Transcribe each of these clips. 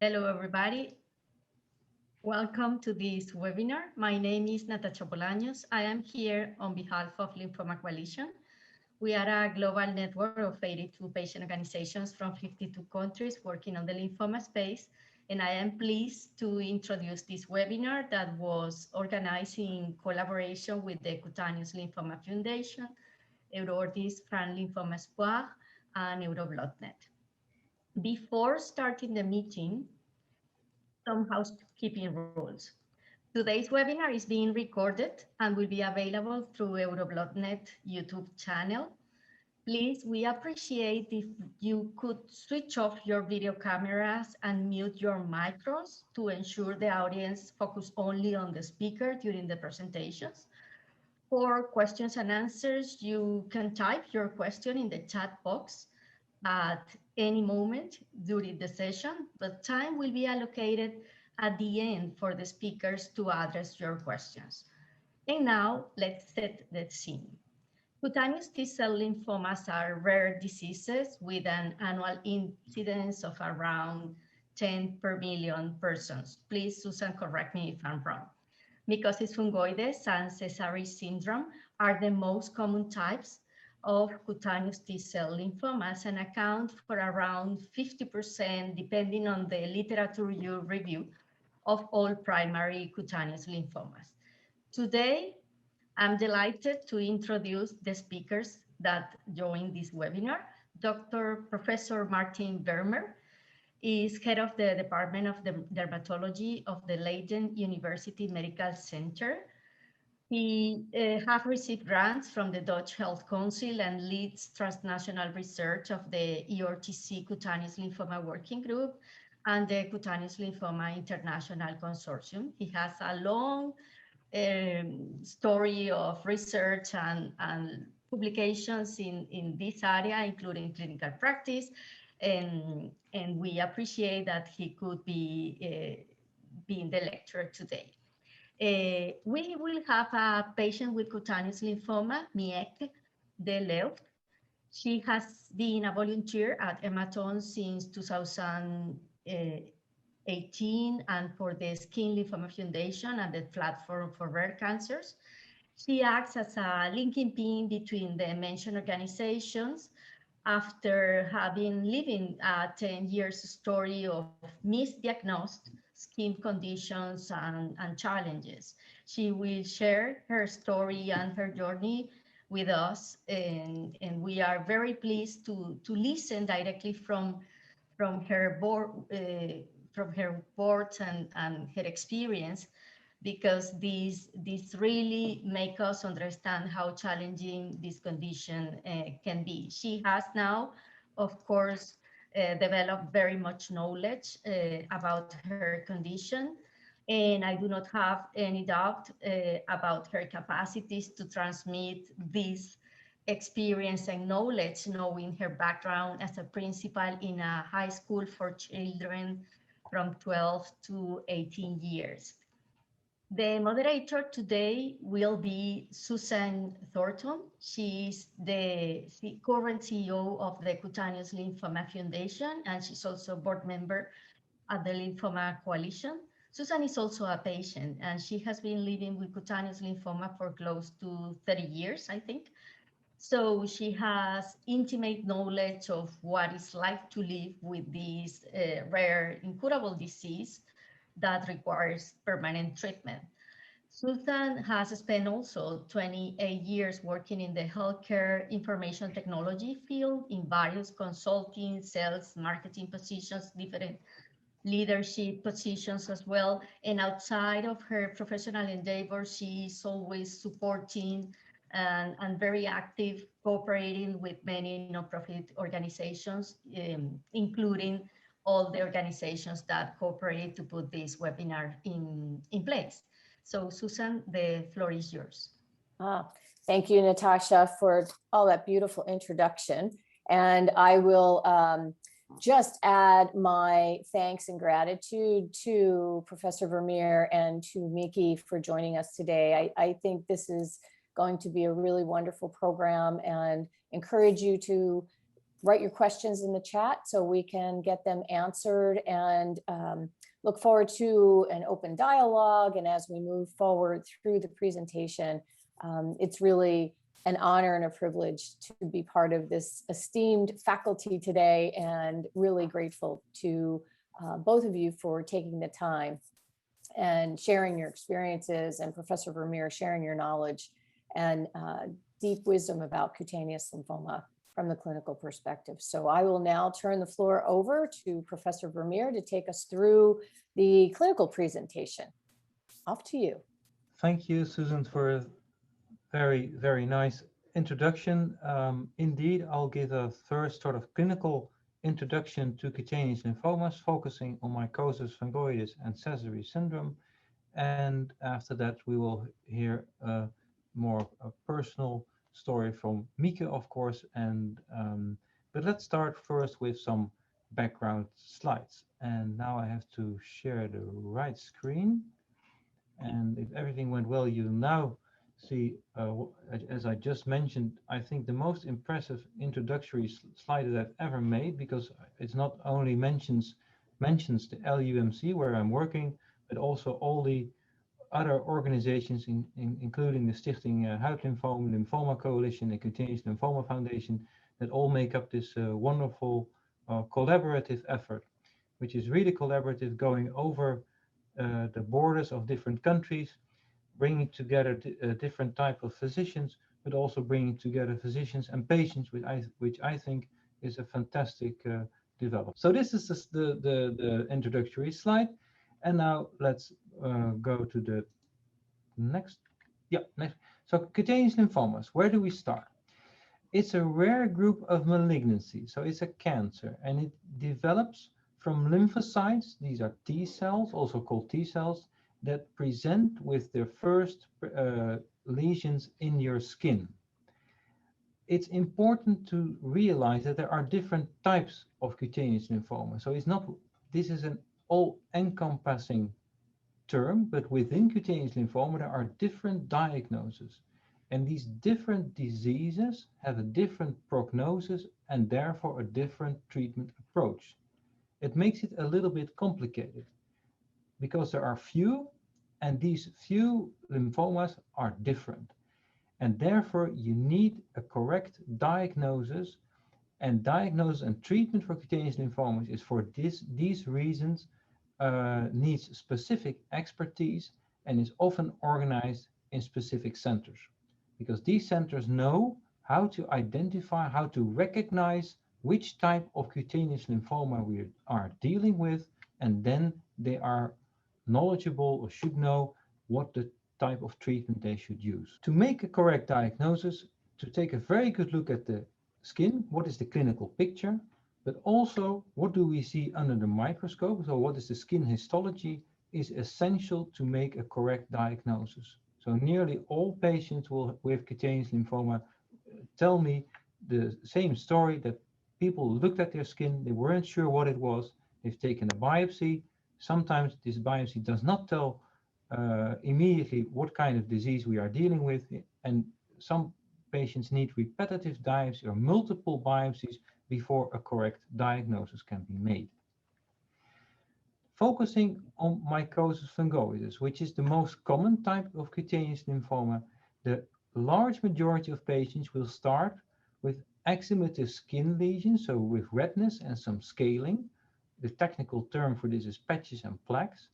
Hello, everybody. Welcome to this webinar. My name is Natasha Bolaños. I am here on behalf of Lymphoma Coalition. We are a global network of 82 patient organizations from 52 countries working on the lymphoma space. And I am pleased to introduce this webinar that was organized in collaboration with the Cutaneous Lymphoma Foundation, Eurordis, France Lymphoma Espoir, and EuroBloodNet. Before starting the meeting, some housekeeping rules. Today's webinar is being recorded and will be available through EuroBloodNet YouTube channel. Please, we appreciate if you could switch off your video cameras and mute your micros to ensure the audience focus only on the speaker during the presentations. For questions and answers, you can type your question in the chat box at any moment during the session, but time will be allocated at the end for the speakers to address your questions. And now let's set the scene. Cutaneous T-cell lymphomas are rare diseases with an annual incidence of around 10 per million persons. Please, Susan, correct me if I'm wrong. Mycosis fungoides and Sézary syndrome are the most common types of cutaneous T-cell lymphomas and account for around 50%, depending on the literature you review, of all primary cutaneous lymphomas. Today, I'm delighted to introduce the speakers that join this webinar. Professor Maarten Vermeer is head of the Department of Dermatology of the Leiden University Medical Center. He has received grants from the Dutch Health Council and leads transnational research of the ERTC Cutaneous Lymphoma Working Group and the Cutaneous Lymphoma International Consortium. He has a long story of research and publications in this area, including clinical practice, and we appreciate that he could be being the lecturer today. We will have a patient with cutaneous lymphoma, Mieke de Leeuw. She has been a volunteer at Maarten since 2018 and for the Skin Lymphoma Foundation and the Platform for Rare Cancers. She acts as a linking pin between the mentioned organizations after having living a 10 years story of misdiagnosed skin conditions and challenges. She will share her story and her journey with us, and we are very pleased to listen directly from her words and her experience, because these really make us understand how challenging this condition can be. She has now, of course, developed very much knowledge about her condition, and I do not have any doubt about her capacities to transmit this experience and knowledge, knowing her background as a principal in a high school for children from 12 to 18 years. The moderator today will be Susan Thornton. She's the current CEO of the Cutaneous Lymphoma Foundation, and she's also board member at the Lymphoma Coalition. Susan is also a patient, and she has been living with cutaneous lymphoma for close to 30 years, I think. So she has intimate knowledge of what it's like to live with this rare, incurable disease that requires permanent treatment. Susan has spent also 28 years working in the healthcare information technology field in various consulting, sales, marketing positions, different leadership positions as well. And outside of her professional endeavors, she is always supporting and very active, cooperating with many nonprofit organizations, including all the organizations that cooperate to put this webinar in place. So Susan, the floor is yours. Thank you, Natasha, for all that beautiful introduction. And I will just add my thanks and gratitude to Professor Vermeer and to Mieke for joining us today. I think this is going to be a really wonderful program and encourage you to write your questions in the chat so we can get them answered, and look forward to an open dialogue. And as we move forward through the presentation, it's really an honor and a privilege to be part of this esteemed faculty today, and really grateful to both of you for taking the time and sharing your experiences, and Professor Vermeer sharing your knowledge and deep wisdom about cutaneous lymphoma from the clinical perspective. So I will now turn the floor over to Professor Vermeer to take us through the clinical presentation. Off to you. Thank you, Susan, for a very, very nice introduction. Indeed, I'll give a first sort of clinical introduction to cutaneous lymphomas, focusing on mycosis, fungoides, and Sézary syndrome. And after that, we will hear more a personal story from Mieke, of course. And but let's start first with some background slides. And now I have to share the right screen. And if everything went well, you'll now see, as I just mentioned, I think the most impressive introductory slide that I've ever made, because it's not only mentions the LUMC where I'm working, but also all the other organizations, including the Stichting Huid Lymphoma, Lymphoma Coalition, and Cutaneous Lymphoma Foundation, that all make up this wonderful collaborative effort, which is really collaborative, going over the borders of different countries, bringing together different type of physicians, but also bringing together physicians and patients, which I think is a fantastic development. So this is just the introductory slide. And now let's go to the next. Yeah, next. So cutaneous lymphomas, where do we start? It's a rare group of malignancy. So it's a cancer, and it develops from lymphocytes. These are T cells, also called T cells, that present with their first lesions in your skin. It's important to realize that there are different types of cutaneous lymphoma. So it's not, this is an all-encompassing term, but within cutaneous lymphoma, there are different diagnoses. And these different diseases have a different prognosis and therefore a different treatment approach. It makes it a little bit complicated because there are few, and these few lymphomas are different. And therefore you need a correct diagnosis, and diagnosis and treatment for cutaneous lymphomas is for these reasons needs specific expertise and is often organized in specific centers, because these centers know how to identify, how to recognize which type of cutaneous lymphoma we are dealing with, and then they are knowledgeable or should know what the type of treatment they should use. To make a correct diagnosis, to take a very good look at the skin, what is the clinical picture, but also what do we see under the microscope, so what is the skin histology, is essential to make a correct diagnosis. So nearly all patients with cutaneous lymphoma tell me the same story, that people looked at their skin, they weren't sure what it was, they've taken a biopsy. Sometimes this biopsy does not tell immediately what kind of disease we are dealing with, and some patients need repetitive biopsy or multiple biopsies before a correct diagnosis can be made. Focusing on mycosis fungoides, which is the most common type of cutaneous lymphoma, the large majority of patients will start with eczematous skin lesions, so with redness and some scaling. The technical term for this is patches and plaques.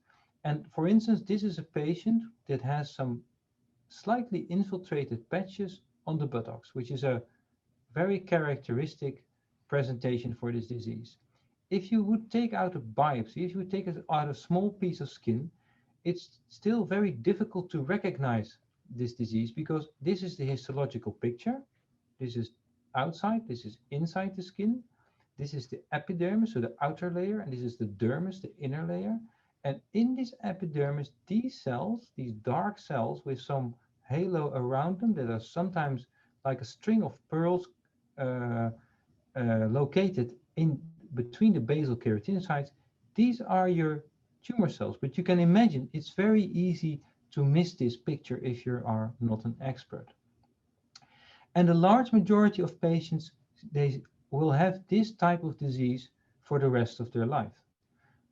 And for instance, this is a patient that has some slightly infiltrated patches on the buttocks, which is a very characteristic presentation for this disease. If you would take out a biopsy, if you would take out a small piece of skin, it's still very difficult to recognize this disease, because this is the histological picture. This is outside, this is inside the skin. This is the epidermis, so the outer layer, and this is the dermis, the inner layer. And in this epidermis, these cells, these dark cells with some halo around them that are sometimes like a string of pearls located in between the basal keratinocytes, these are your tumor cells. But you can imagine it's very easy to miss this picture if you are not an expert. And the large majority of patients, they will have this type of disease for the rest of their life.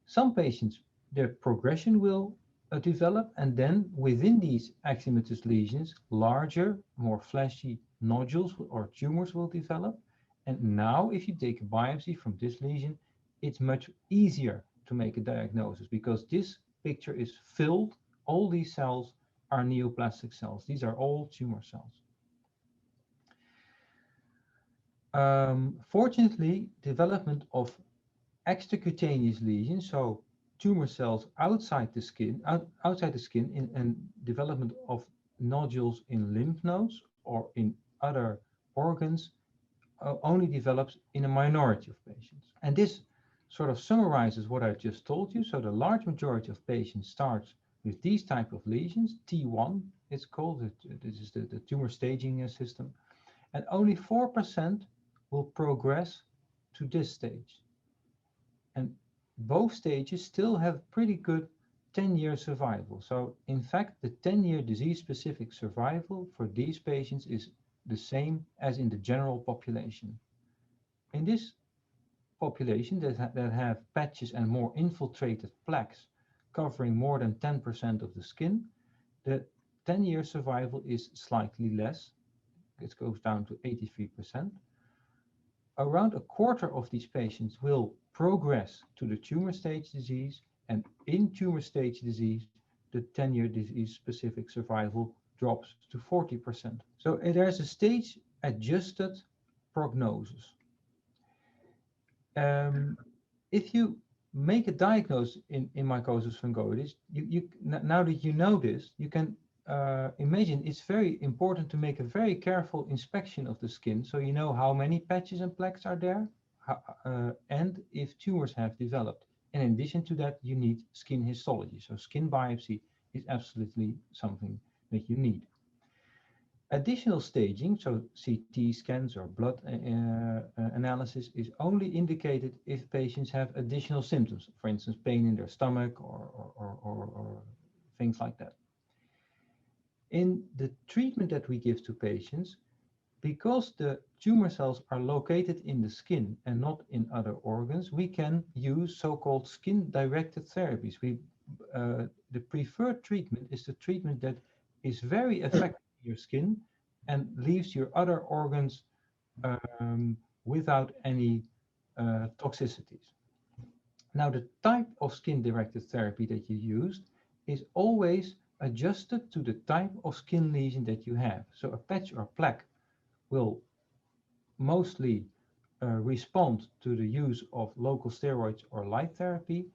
Some patients, their progression will develop, and then within these axillematous lesions, larger, more fleshy nodules or tumors will develop. And now if you take a biopsy from this lesion, it's much easier to make a diagnosis because this picture is filled. All these cells are neoplastic cells. These are all tumor cells. Fortunately, development of extracutaneous lesions, so tumor cells outside the skin, and development of nodules in lymph nodes or in other organs only develops in a minority of patients. And this sort of summarizes what I just told you. So the large majority of patients starts with these type of lesions, T1 it's called, this is the tumor staging system, and only 4% will progress to this stage. And both stages still have pretty good 10-year survival. So in fact, the 10-year disease-specific survival for these patients is the same as in the general population. In this population that have patches and more infiltrated plaques covering more than 10% of the skin, the 10-year survival is slightly less. It goes down to 83%. Around a quarter of these patients will progress to the tumor stage disease, and in tumor stage disease, the 10-year disease-specific survival drops to 40%. So there's a stage-adjusted prognosis. If you make a diagnosis in mycosis fungoides, now that you know this, you can imagine it's very important to make a very careful inspection of the skin, so you know how many patches and plaques are there, and if tumors have developed. And in addition to that, you need skin histology. So skin biopsy is absolutely something that you need. Additional staging, so CT scans or blood analysis, is only indicated if patients have additional symptoms, for instance, pain in their stomach or things like that. In the treatment that we give to patients, because the tumor cells are located in the skin and not in other organs, we can use so-called skin-directed therapies. The preferred treatment is the treatment that is very effective in your skin and leaves your other organs without any toxicities. Now, the type of skin-directed therapy that you use is always adjusted to the type of skin lesion that you have. So a patch or plaque will mostly respond to the use of local steroids or light therapy,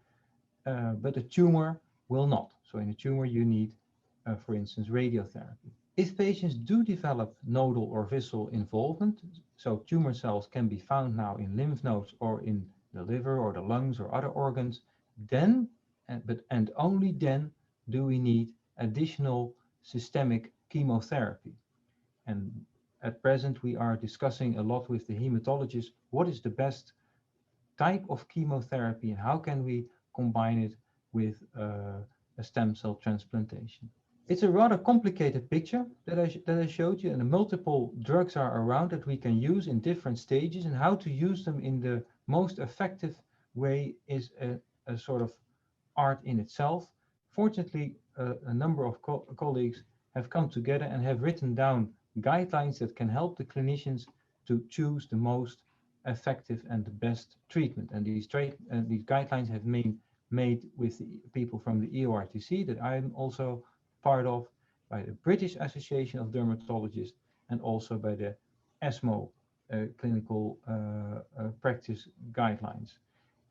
but a tumor will not. So in a tumor you need, for instance, radiotherapy. If patients do develop nodal or visceral involvement, so tumor cells can be found now in lymph nodes or in the liver or the lungs or other organs, then, and only then, do we need additional systemic chemotherapy. And at present, we are discussing a lot with the hematologist what is the best type of chemotherapy and how can we combine it with a stem cell transplantation. It's a rather complicated picture that I showed you, and the multiple drugs are around that we can use in different stages, and how to use them in the most effective way is a sort of art in itself. Fortunately, a number of colleagues have come together and have written down guidelines that can help the clinicians to choose the most effective and the best treatment. And these guidelines have been made with the people from the EORTC that I'm also part of, by the British Association of Dermatologists, and also by the ESMO clinical practice guidelines.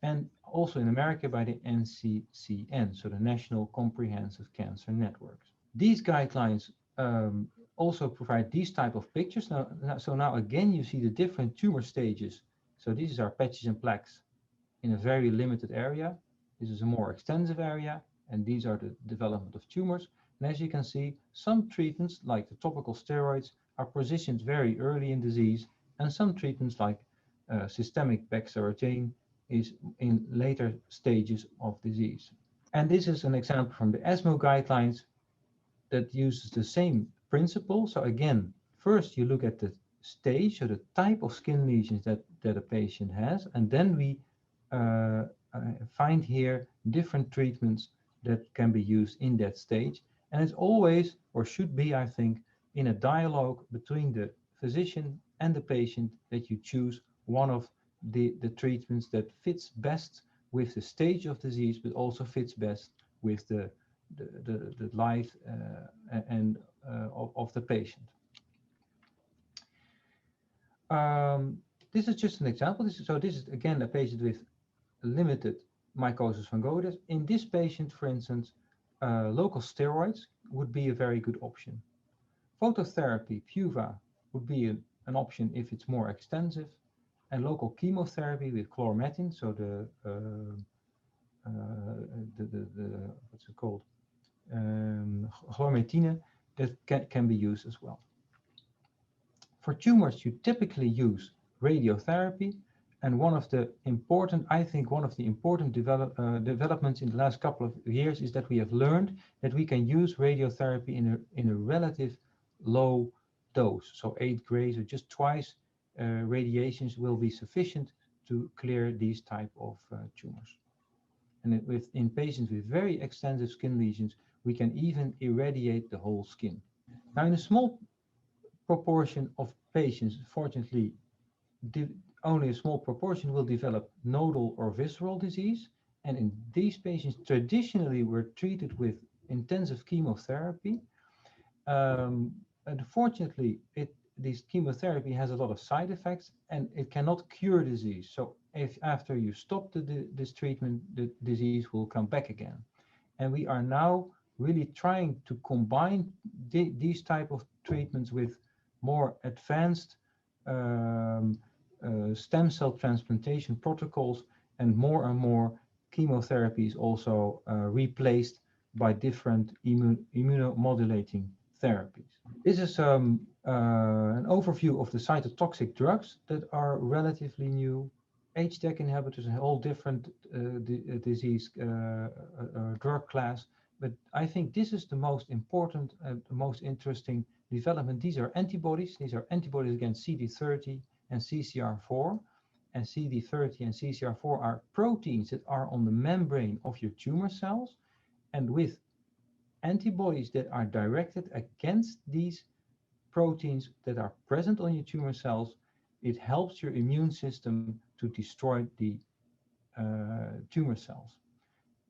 And also in America by the NCCN, so the National Comprehensive Cancer Networks. These guidelines also provide these type of pictures. So now again, you see the different tumor stages. So these are patches and plaques in a very limited area. This is a more extensive area, and these are the development of tumors. And as you can see, some treatments like the topical steroids are positioned very early in disease, and some treatments like systemic bexarotene is in later stages of disease. And this is an example from the ESMO guidelines that uses the same principle. So again, first you look at the stage, so the type of skin lesions that a patient has, and then we find here different treatments that can be used in that stage. And it's always, or should be, I think, in a dialogue between the physician and the patient that you choose one of the treatments that fits best with the stage of disease, but also fits best with the life of the patient. This is just an example. This is again a patient with limited mycosis fungoides. In this patient, for instance, local steroids would be a very good option. Phototherapy, PUVA, would be an option if it's more extensive, and local chemotherapy with chloromethin, so the what's it called, chlorometine, that can be used as well. For tumors, you typically use radiotherapy, and one of the important developments in the last couple of years is that we have learned that we can use radiotherapy in a relative low dose. So 8 grays or just twice radiations will be sufficient to clear these type of tumors. And in patients with very extensive skin lesions, we can even irradiate the whole skin. Now, in a small proportion of patients, fortunately, only a small proportion will develop nodal or visceral disease. And in these patients, traditionally were treated with intensive chemotherapy. Unfortunately, this chemotherapy has a lot of side effects and it cannot cure disease. So if after you stop this treatment, the disease will come back again. And we are now really trying to combine these type of treatments with more advanced stem cell transplantation protocols, and more chemotherapy is also replaced by different immunomodulating therapies. This is an overview of the cytotoxic drugs that are relatively new. HDAC inhibitors and all different disease drug class, but I think this is the most important and the most interesting development. These are antibodies. These are antibodies against CD30 and CCR4. And CD30 and CCR4 are proteins that are on the membrane of your tumor cells. And with antibodies that are directed against these proteins that are present on your tumor cells, it helps your immune system to destroy the tumor cells.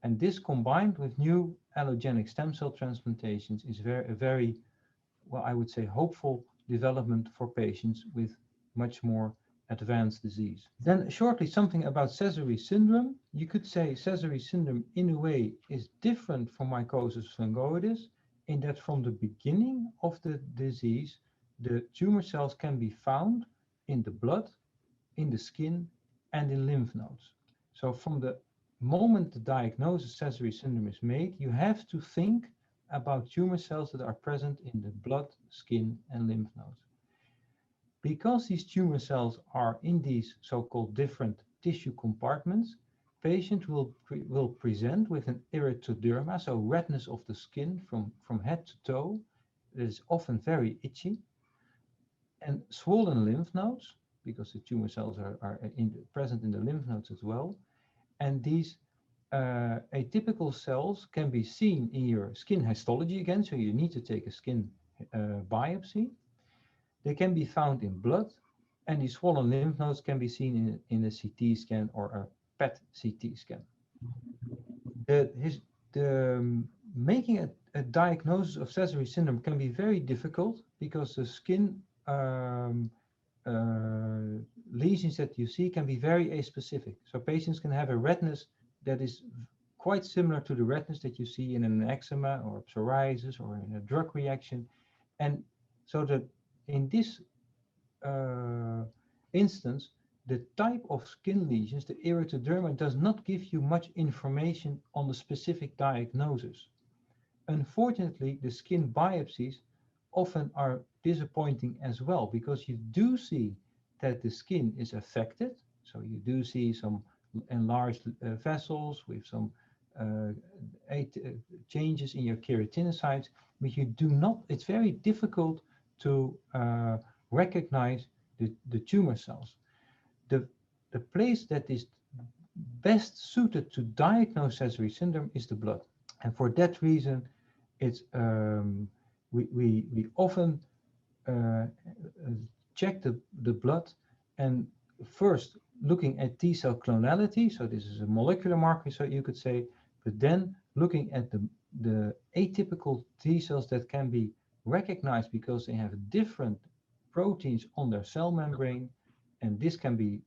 And this combined with new allogenic stem cell transplantations is a very, well, I would say, hopeful development for patients with much more advanced disease. Then shortly something about Sézary syndrome. You could say Sézary syndrome in a way is different from mycosis fungoides in that from the beginning of the disease, the tumor cells can be found in the blood, in the skin, and in lymph nodes. So from the moment the diagnosis Sézary syndrome is made, you have to think about tumor cells that are present in the blood, skin, and lymph nodes. Because these tumor cells are in these so-called different tissue compartments, patient will present with an erythroderma, so redness of the skin from head to toe. It is often very itchy, and swollen lymph nodes, because the tumor cells are present in the lymph nodes as well. And these atypical cells can be seen in your skin histology again, so you need to take a skin biopsy. They can be found in blood, and these swollen lymph nodes can be seen in a CT scan or a PET CT scan. Making a diagnosis of Sézary syndrome can be very difficult because the skin lesions that you see can be very aspecific. So patients can have a redness that is quite similar to the redness that you see in an eczema or psoriasis or in a drug reaction. And so that in this instance, the type of skin lesions, the erythroderma, does not give you much information on the specific diagnosis. Unfortunately, the skin biopsies often are disappointing as well, because you do see that the skin is affected. So you do see some enlarged vessels with some changes in your keratinocytes, but you do not, it's very difficult to recognize the tumor cells. The place that is best suited to diagnose Sézary syndrome is the blood. And for that reason, it's we often check the blood, and first looking at T cell clonality, so this is a molecular marker, so you could say, but then looking at the atypical T cells that can be recognized because they have different proteins on their cell membrane, and this can be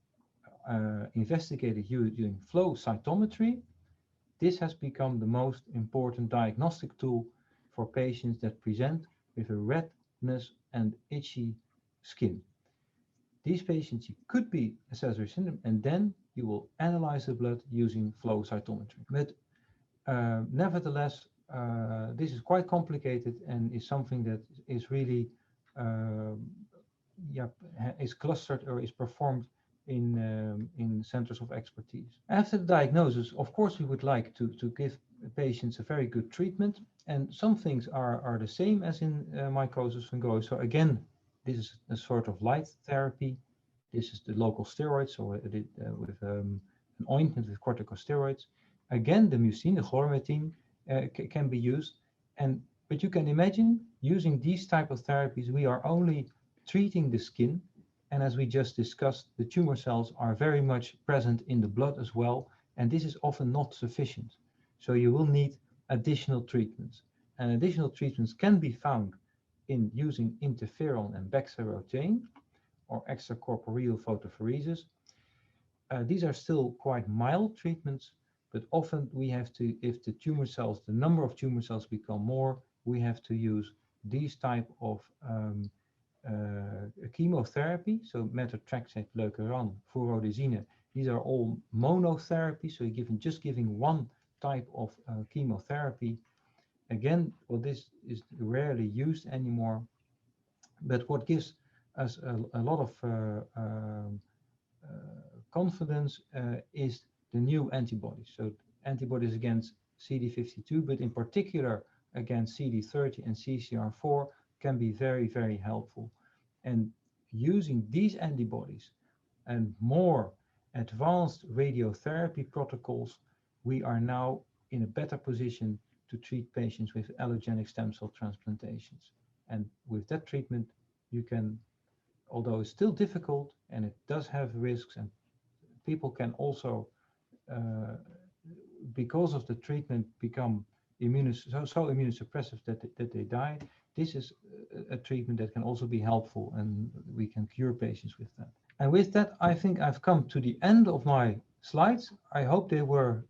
investigated using flow cytometry. This has become the most important diagnostic tool for patients that present with a redness and itchy skin. These patients could be a Sézary syndrome, and then you will analyze the blood using flow cytometry. But nevertheless, this is quite complicated and is something that is really is clustered or is performed in centers of expertise. After the diagnosis, of course, we would like to give patients a very good treatment, and some things are the same as in mycosis fungoides. So again, this is a sort of light therapy. This is the local steroids, so with an ointment with corticosteroids. Again, the mucin, the chlormetine, can be used. But you can imagine using these type of therapies, we are only treating the skin. And as we just discussed, the tumor cells are very much present in the blood as well. And this is often not sufficient. So you will need additional treatments. And additional treatments can be found in using interferon and bexarotene or extracorporeal photopheresis. These are still quite mild treatments, but often we have to, if the tumor cells, the number of tumor cells become more, we have to use these type of chemotherapy, so methotrexate, leukeran, furodisine. These are all monotherapy, so you're just giving one type of chemotherapy. Again, well, this is rarely used anymore, but what gives us a lot of confidence is the new antibodies. So antibodies against CD52, but in particular against CD30 and CCR4 can be very, very helpful. And using these antibodies and more advanced radiotherapy protocols, we are now in a better position to treat patients with allogenic stem cell transplantations. And with that treatment, you can, although it's still difficult and it does have risks, and people can also, because of the treatment, become so immunosuppressive that they die. This is a treatment that can also be helpful, and we can cure patients with that. And with that, I think I've come to the end of my slides. I hope they were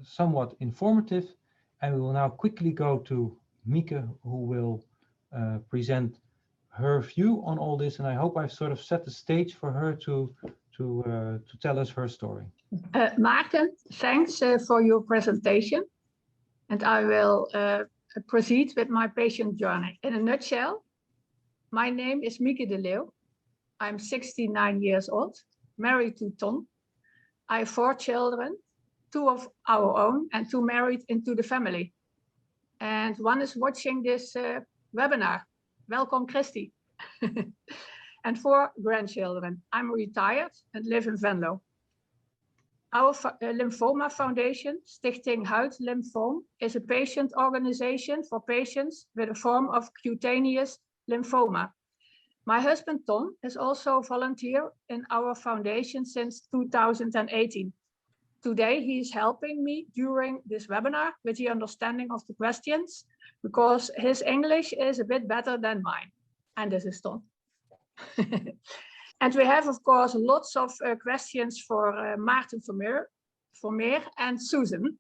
somewhat informative, and we will now quickly go to Mieke, who will present her view on all this, and I hope I've sort of set the stage for her to tell us her story. Maarten, thanks for your presentation, and I will proceed with my patient journey. In a nutshell, my name is Mieke de Leeuw. I'm 69 years old, married to Ton. I have 4 children, 2 of our own and 2 married into the family. And one is watching this webinar. Welcome, Christy. And 4 grandchildren. I'm retired and live in Venlo. Our Lymphoma Foundation, Stichting Huid Lymfoom, is a patient organization for patients with a form of cutaneous lymphoma. My husband, Ton, is also a volunteer in our foundation since 2018. Today, he is helping me during this webinar with the understanding of the questions, because his English is a bit better than mine. And this is Ton. And we have, of course, lots of questions for Maarten, Vermeer and Susan.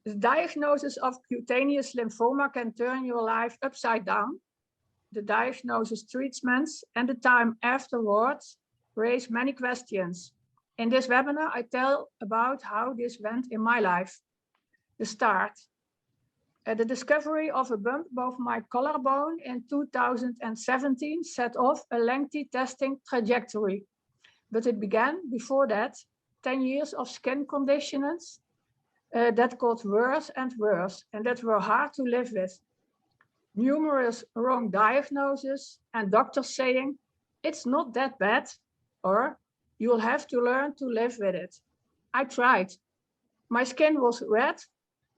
The diagnosis of cutaneous lymphoma can turn your life upside down. The diagnosis, treatments, and the time afterwards raise many questions. In this webinar, I tell about how this went in my life. The start. The discovery of a bump above my collarbone in 2017 set off a lengthy testing trajectory. But it began before that, 10 years of skin conditions that got worse and worse, and that were hard to live with. numerous wrong diagnoses, and doctors saying, it's not that bad, or you'll have to learn to live with it. I tried. My skin was red,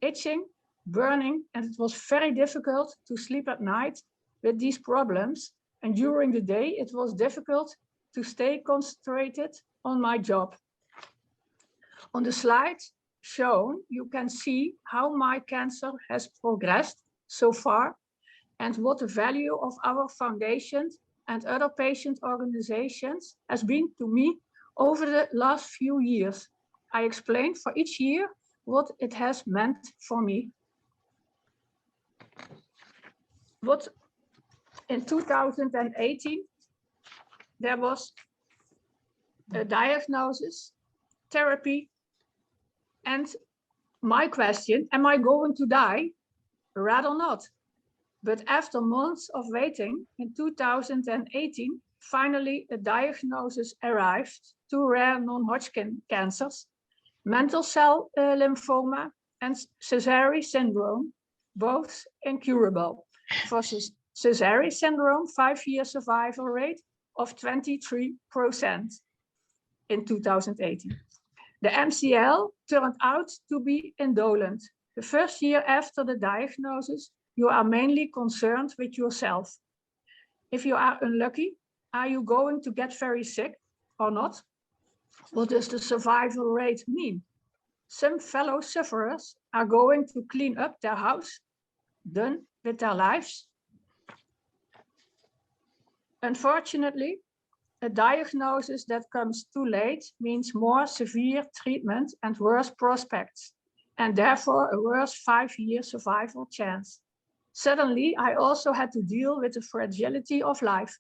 itching, burning, and it was very difficult to sleep at night with these problems. And during the day, it was difficult to stay concentrated on my job. On the slide shown, you can see how my cancer has progressed so far and what the value of our foundation and other patient organizations has been to me over the last few years. I explained for each year what it has meant for me. What in 2018, there was a diagnosis, therapy, and my question, am I going to die? Rather not. But after months of waiting, in 2018, finally a diagnosis arrived: 2 rare non-Hodgkin cancers, mantle cell lymphoma and Sézary syndrome, both incurable. For Sézary syndrome, 5-year survival rate of 23% in 2018. The MCL turned out to be indolent. The first year after the diagnosis, you are mainly concerned with yourself. If you are unlucky, are you going to get very sick or not? What does the survival rate mean? Some fellow sufferers are going to clean up their house, done with their lives. Unfortunately, a diagnosis that comes too late means more severe treatment and worse prospects, and therefore a worse 5-year survival chance. Suddenly, I also had to deal with the fragility of life.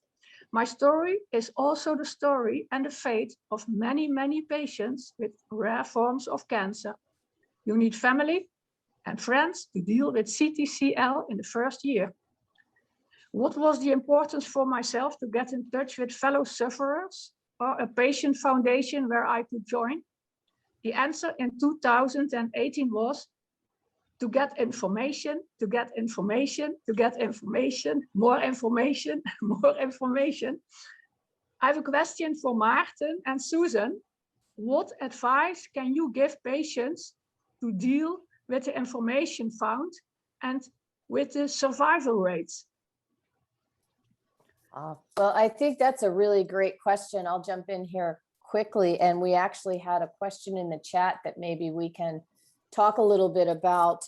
My story is also the story and the fate of many, many patients with rare forms of cancer. You need family and friends to deal with CTCL in the first year. What was the importance for myself to get in touch with fellow sufferers or a patient foundation where I could join? The answer in 2018 was to get information, to get information, to get information, more information, more information. I have a question for Maarten and Susan. What advice can you give patients to deal with the information found and with the survival rates? Well, I think that's a really great question. I'll jump in here quickly. And we actually had a question in the chat that maybe we can talk a little bit about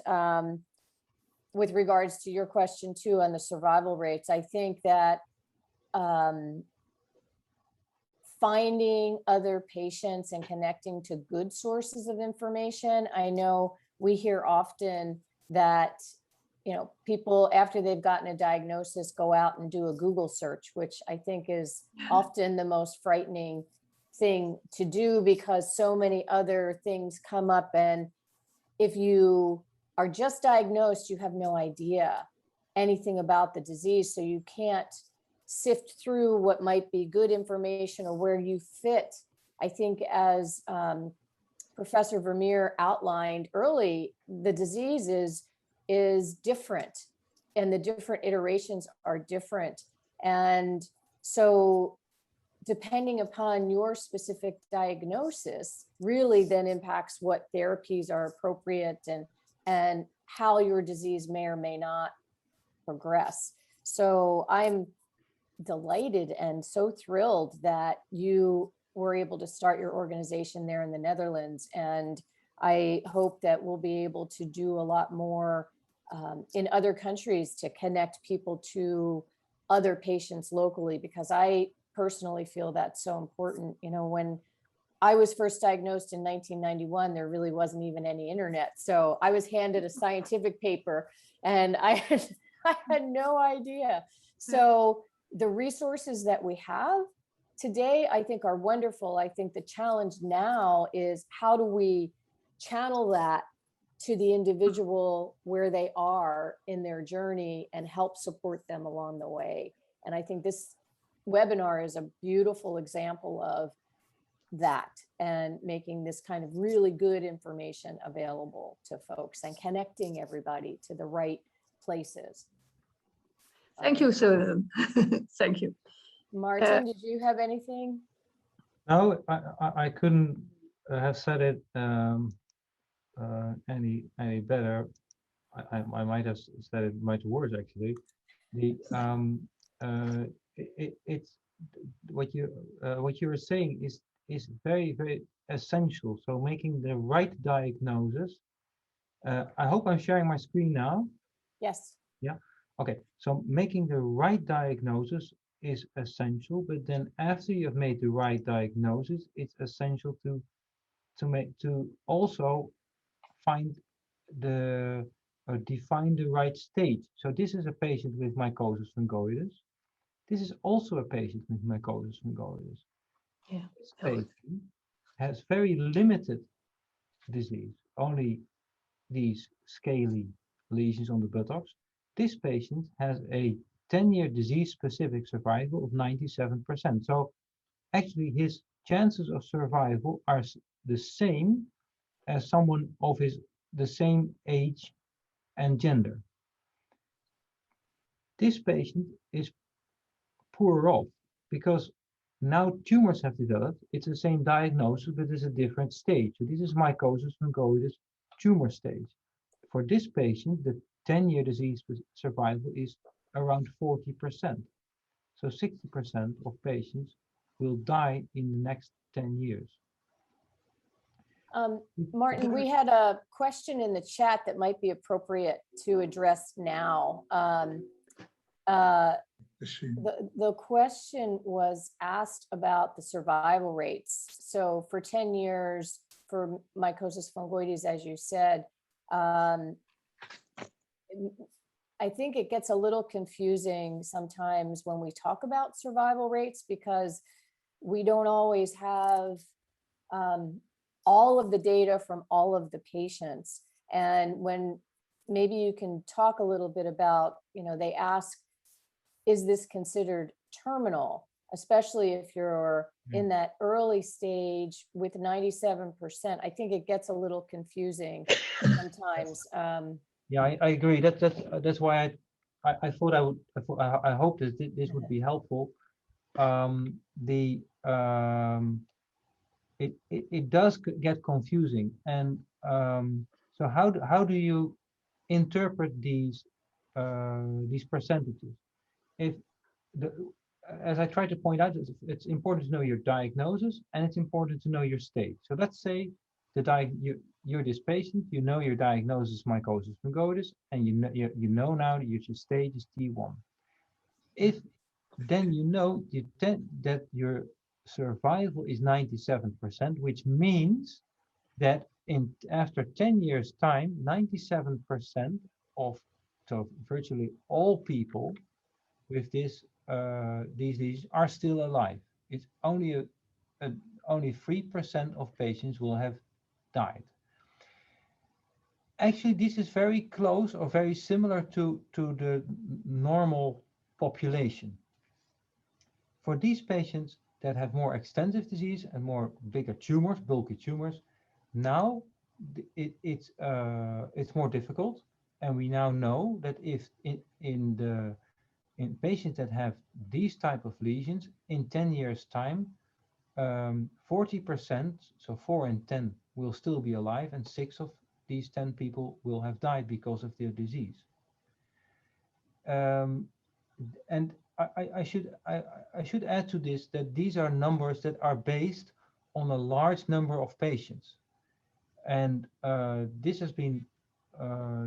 with regards to your question too on the survival rates. I think that finding other patients and connecting to good sources of information. I know we hear often that people after they've gotten a diagnosis go out and do a Google search, which I think is often the most frightening thing to do because so many other things come up. And if you are just diagnosed, you have no idea anything about the disease. So you can't sift through what might be good information or where you fit. I think as Professor Vermeer outlined early, the disease is different and the different iterations are different. And so depending upon your specific diagnosis really then impacts what therapies are appropriate and how your disease may or may not progress. So I'm delighted and so thrilled that you were able to start your organization there in the Netherlands. And I hope that we'll be able to do a lot more in other countries to connect people to other patients locally, because I personally feel that's so important. When I was first diagnosed in 1991, there really wasn't even any internet. So I was handed a scientific paper and I had no idea. So the resources that we have today, I think are wonderful. I think the challenge now is how do we channel that to the individual where they are in their journey and help support them along the way. And I think this webinar is a beautiful example of that and making this kind of really good information available to folks and connecting everybody to the right places. Thank you, Susan. Thank you. Maarten, did you have anything? No, I couldn't have said it any better. I might have said it much worse actually. The it's what you were saying is very essential. So making the right diagnosis. I hope I'm sharing my screen now. Yes. Yeah. Okay. So making the right diagnosis is essential, but then after you've made the right diagnosis, it's essential to also find the define the right stage. So this is a patient with mycosis fungoides. This is also a patient with mycosis fungoides. Yeah. This patient has very limited disease, only these scaly lesions on the buttocks. This patient has a 10-year disease-specific survival of 97%. So actually his chances of survival are the same as someone of the same age and gender. This patient is poor off because now tumors have developed. It's the same diagnosis, but it's a different stage. So this is mycosis fungoides tumor stage. For this patient, the 10-year disease survival is around 40%. So 60% of patients will die in the next 10 years. Maarten, we had a question in the chat that might be appropriate to address now. The question was asked about the survival rates. So for 10 years for mycosis fungoides, as you said, I think it gets a little confusing sometimes when we talk about survival rates because we don't always have all of the data from all of the patients. And when maybe you can talk a little bit about, they ask, is this considered terminal, especially if you're in that early stage with 97%? I think it gets a little confusing sometimes. Yeah, I agree. That's why I thought I hope that this would be helpful. It does get confusing, and so how do you interpret these percentages? As I try to point out, it's important to know your diagnosis and it's important to know your stage. So let's say you're this patient, you know your diagnosis is mycosis fungoides, and you know now that your stage is T1. If then you know that your survival is 97%, which means that after 10 years time, 97% of virtually all people with these diseases are still alive. It's only only 3% of patients will have died. Actually, this is very close or very similar to the normal population. For these patients that have more extensive disease and more bigger tumors, bulky tumors, now it's more difficult, and we now know that if in patients that have these type of lesions, in 10 years time, 40%, so 4 in 10 will still be alive, and 6 of these 10 people will have died because of their disease. And I should add to this that these are numbers that are based on a large number of patients, and this has been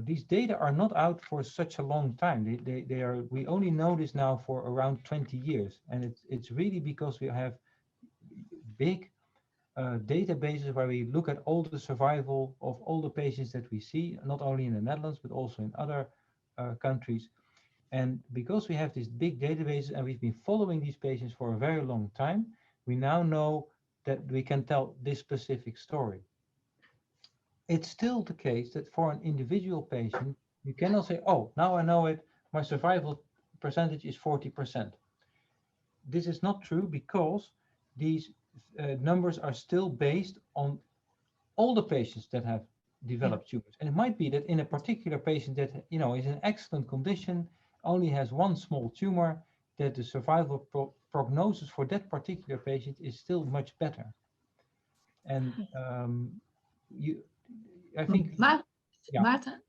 these data are not out for such a long time. They are. We only know this now for around 20 years, and it's really because we have big databases where we look at all the survival of all the patients that we see, not only in the Netherlands but also in other countries. And because we have these big databases and we've been following these patients for a very long time, we now know that we can tell this specific story. It's still the case that for an individual patient, you cannot say, oh, now I know it, my survival percentage is 40%. This is not true because these numbers are still based on all the patients that have developed tumors. And it might be that in a particular patient that is in excellent condition, only has one small tumor, that the survival prognosis for that particular patient is still much better. And I think, yeah. Maarten,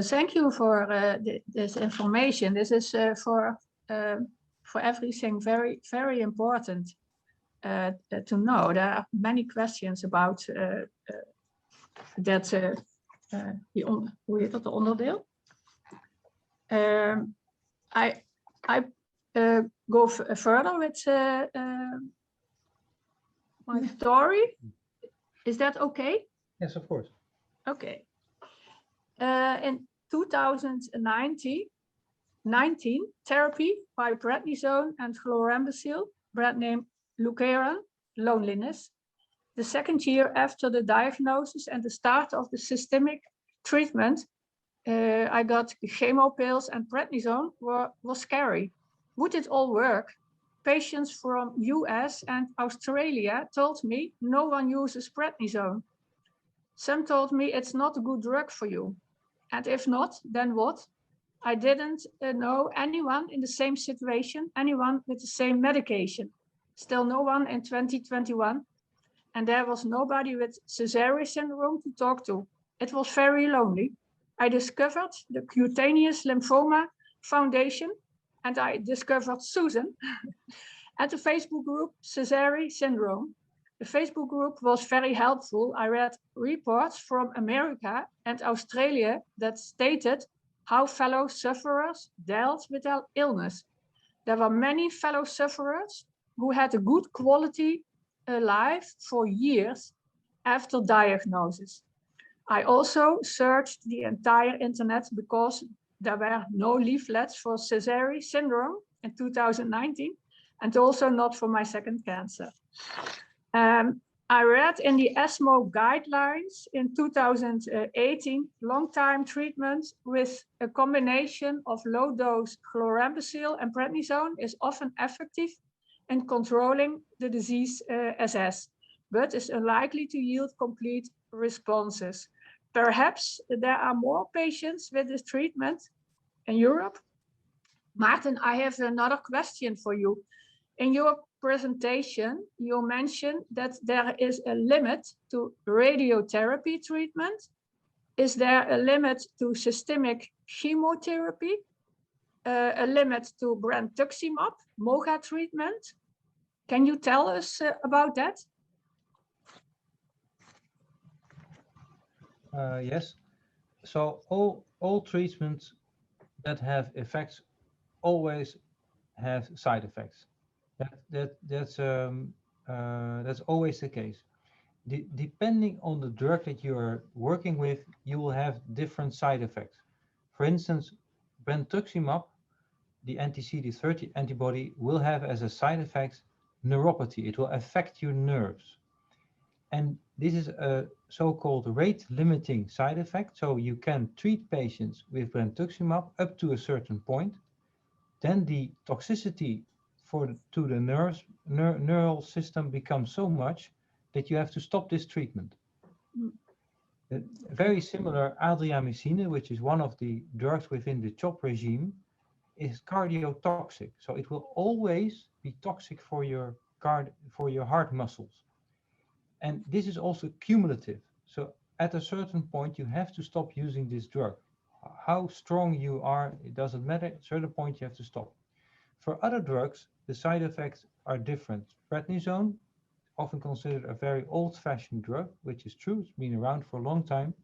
thank you for this information. This is for everything very, very important to know. There are many questions about that. Hoe heet dat, de onderdeel? I go further with my story. Is that okay? Yes, of course. Okay. In 2019, therapy by prednisone and chlorambucil, brand name Leukeran, loneliness. The second year after the diagnosis and the start of the systemic treatment, I got chemo pills and prednisone was scary. Would it all work? Patients from US and Australia told me no one uses prednisone. Some told me it's not a good drug for you. And if not, then what? I didn't know anyone in the same situation, anyone with the same medication. Still no one in 2021. And there was nobody with Sézary syndrome to talk to. It was very lonely. I discovered the Cutaneous Lymphoma Foundation, and I discovered Susan at the Facebook group Sézary syndrome. The Facebook group was very helpful. I read reports from America and Australia that stated how fellow sufferers dealt with their illness. There were many fellow sufferers who had a good quality life for years after diagnosis. I also searched the entire internet because there were no leaflets for Sézary syndrome in 2019 and also not for my second cancer. I read in the ESMO guidelines in 2018, long-time treatment with a combination of low-dose chlorambucil and prednisone is often effective in controlling the disease SS, but is unlikely to yield complete responses. Perhaps there are more patients with this treatment in Europe. Maarten, I have another question for you. In your presentation, you mentioned that there is a limit to radiotherapy treatment. Is there a limit to systemic chemotherapy? A limit to brentuximab, MOGA treatment? Can you tell us about that? Yes. So all treatments that have effects always have side effects. That's always the case. Depending on the drug that you are working with, you will have different side effects. For instance, brentuximab, the anti-CD30 antibody, will have as a side effect neuropathy. It will affect your nerves. And this is a so-called rate-limiting side effect. So you can treat patients with brentuximab up to a certain point. Then the toxicity to the neural system becomes so much that you have to stop this treatment. Very similar, adriamycin, which is one of the drugs within the CHOP regime, is cardiotoxic. So it will always be toxic for your heart muscles. And this is also cumulative. So at a certain point, you have to stop using this drug. How strong you are, it doesn't matter. At a certain point, you have to stop. For other drugs, the side effects are different. Prednisone, often considered a very old-fashioned drug, which is true. It's been around for a long time.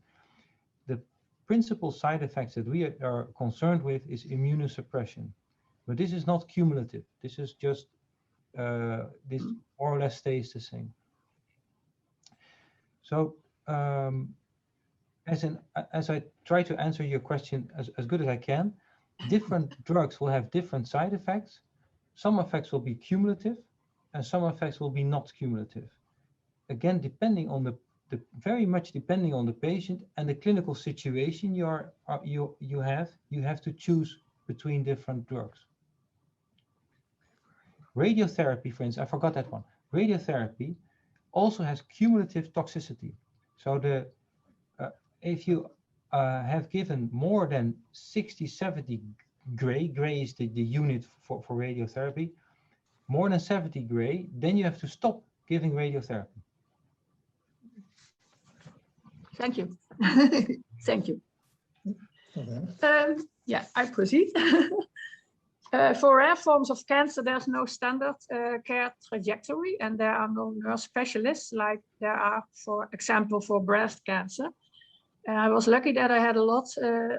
The principal side effects that we are concerned with is immunosuppression. But this is not cumulative. This is just, this more or less stays the same. So as I try to answer your question as good as I can, different drugs will have different side effects. Some effects will be cumulative and some effects will be not cumulative. Again, depending on very much depending on the patient and the clinical situation you have to choose between different drugs. Radiotherapy, for instance, I forgot that one. Radiotherapy also has cumulative toxicity. So if you have given more than 60, 70 gray. Gray is the unit for radiotherapy. More than 70 gray, then you have to stop giving radiotherapy. Thank you. Thank you. Yeah, I proceed. For rare forms of cancer, there's no standard care trajectory, and there are no nurse specialists like there are, for example, for breast cancer. And I was lucky that I had a lot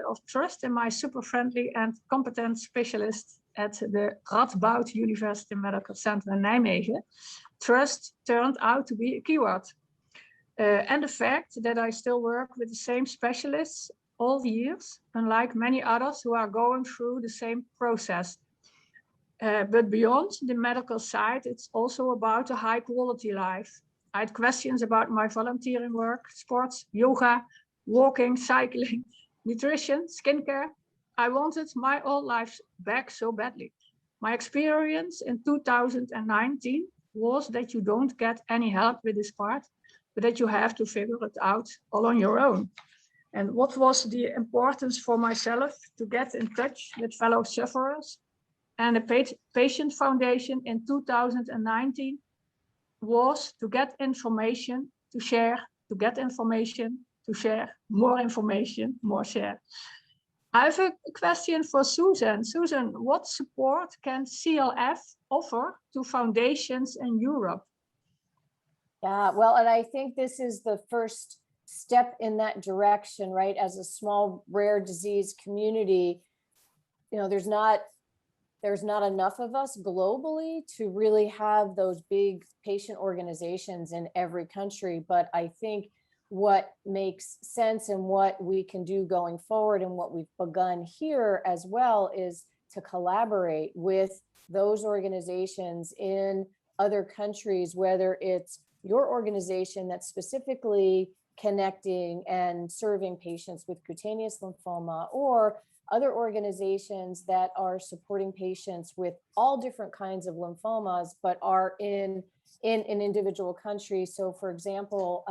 of trust in my super friendly and competent specialist at the Radboud University Medical Center in Nijmegen. Trust turned out to be a keyword. And the fact that I still work with the same specialists all the years, unlike many others who are going through the same process. But beyond the medical side, it's also about a high quality life. I had questions about my volunteering work, sports, yoga, walking, cycling, nutrition, skincare. I wanted my old life back so badly. My experience in 2019 was that you don't get any help with this part, but that you have to figure it out all on your own. And what was the importance for myself to get in touch with fellow sufferers? And the Patient Foundation in 2019 was to get information, to share, to get information, to share, more information, more share. I have a question for Susan. Susan, what support can CLF offer to foundations in Europe? Yeah, well, and I think this is the first step in that direction, right? As a small rare disease community, you know, there's not enough of us globally to really have those big patient organizations in every country. But I think what makes sense and what we can do going forward and what we've begun here as well is to collaborate with those organizations in other countries, whether it's your organization that's specifically connecting and serving patients with cutaneous lymphoma, or other organizations that are supporting patients with all different kinds of lymphomas, but are in an individual country. So for example,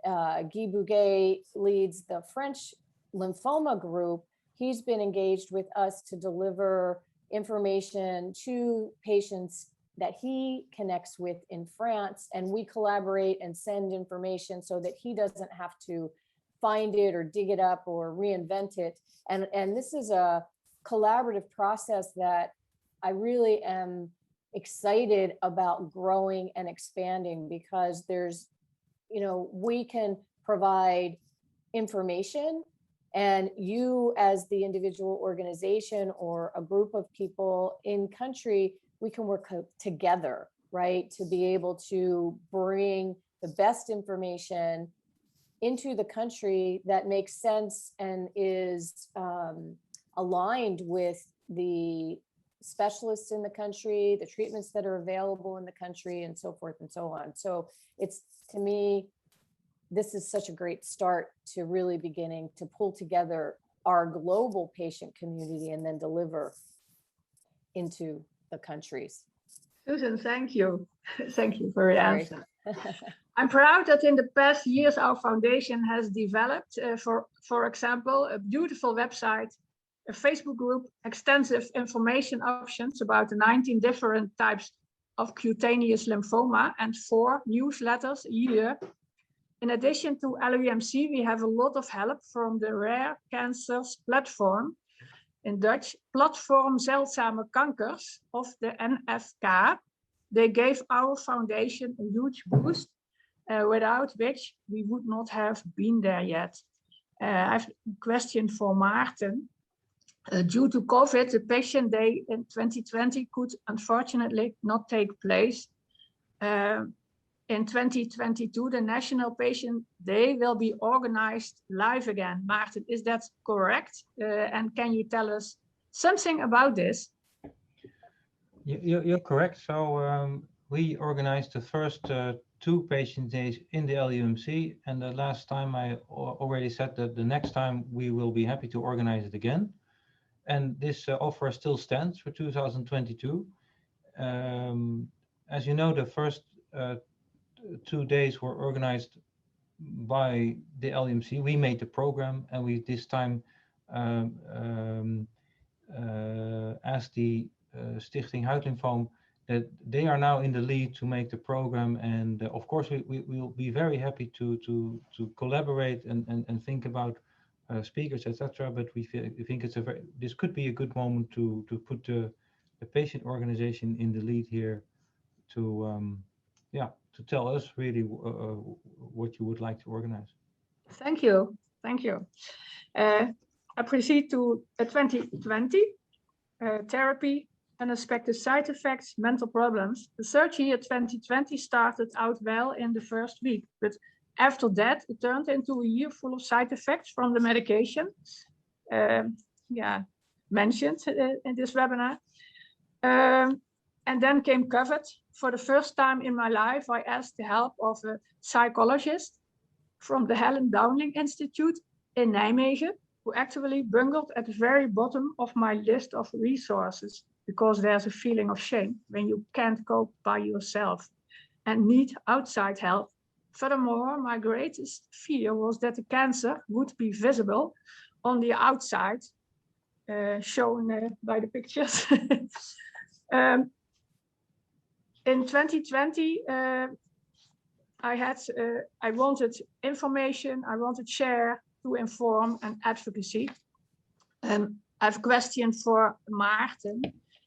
Guy Bouguet leads the French lymphoma group. He's been engaged with us to deliver information to patients that he connects with in France, and we collaborate and send information so that he doesn't have to find it or dig it up or reinvent it. And this is a collaborative process that I really am excited about growing and expanding, because there's, you know, we can provide information, and you as the individual organization or a group of people in country, we can work together, right, to be able to bring the best information into the country that makes sense and is aligned with the specialists in the country, the treatments that are available in the country, and so forth and so on. So it's, to me, this is such a great start to really beginning to pull together our global patient community and then deliver into the countries. Susan, thank you. Thank you for your Sorry. answer. I'm proud that in the past years our foundation has developed, for example, a beautiful website, a Facebook group, extensive information options about the 19 different types of cutaneous lymphoma, and 4 newsletters a year. In addition to LUMC, we have a lot of help from the Rare Cancers platform, in Dutch, Platform Zeldzame Kankers of the NFK. They gave our foundation a huge boost, without which we would not have been there yet. I have a question for Maarten. Due to COVID, the Patient Day in 2020 could unfortunately not take place. In 2022, the National Patient Day will be organized live again. Maarten, is that correct? And can you tell us something about this? You're correct. So we organized the first 2 patient days in the LUMC, and the last time I already said that the next time we will be happy to organize it again. And this offer still stands for 2022. As you know, the first 2 days were organized by the LUMC. We made the program, and we this time asked the Stichting Huidlymfoom that they are now in the lead to make the program, and of course we will be very happy to collaborate and think about speakers, etc. But we think it's this could be a good moment to put the patient organization in the lead here to to tell us really what you would like to organize. Thank you. Thank you. I proceed to 2020 therapy, unexpected side effects, mental problems. The third year 2020 started out well in the first week, but after that it turned into a year full of side effects from the medication mentioned in this webinar. And then came COVID. For the first time in my life, I asked the help of a psychologist from the Helen Dowling Institute in Nijmegen, who actually bungled at the very bottom of my list of resources, because there's a feeling of shame when you can't cope by yourself and need outside help. Furthermore, my greatest fear was that the cancer would be visible on the outside, shown by the pictures. In 2020, I wanted information, I wanted share to inform and advocacy. I have a question for Maarten.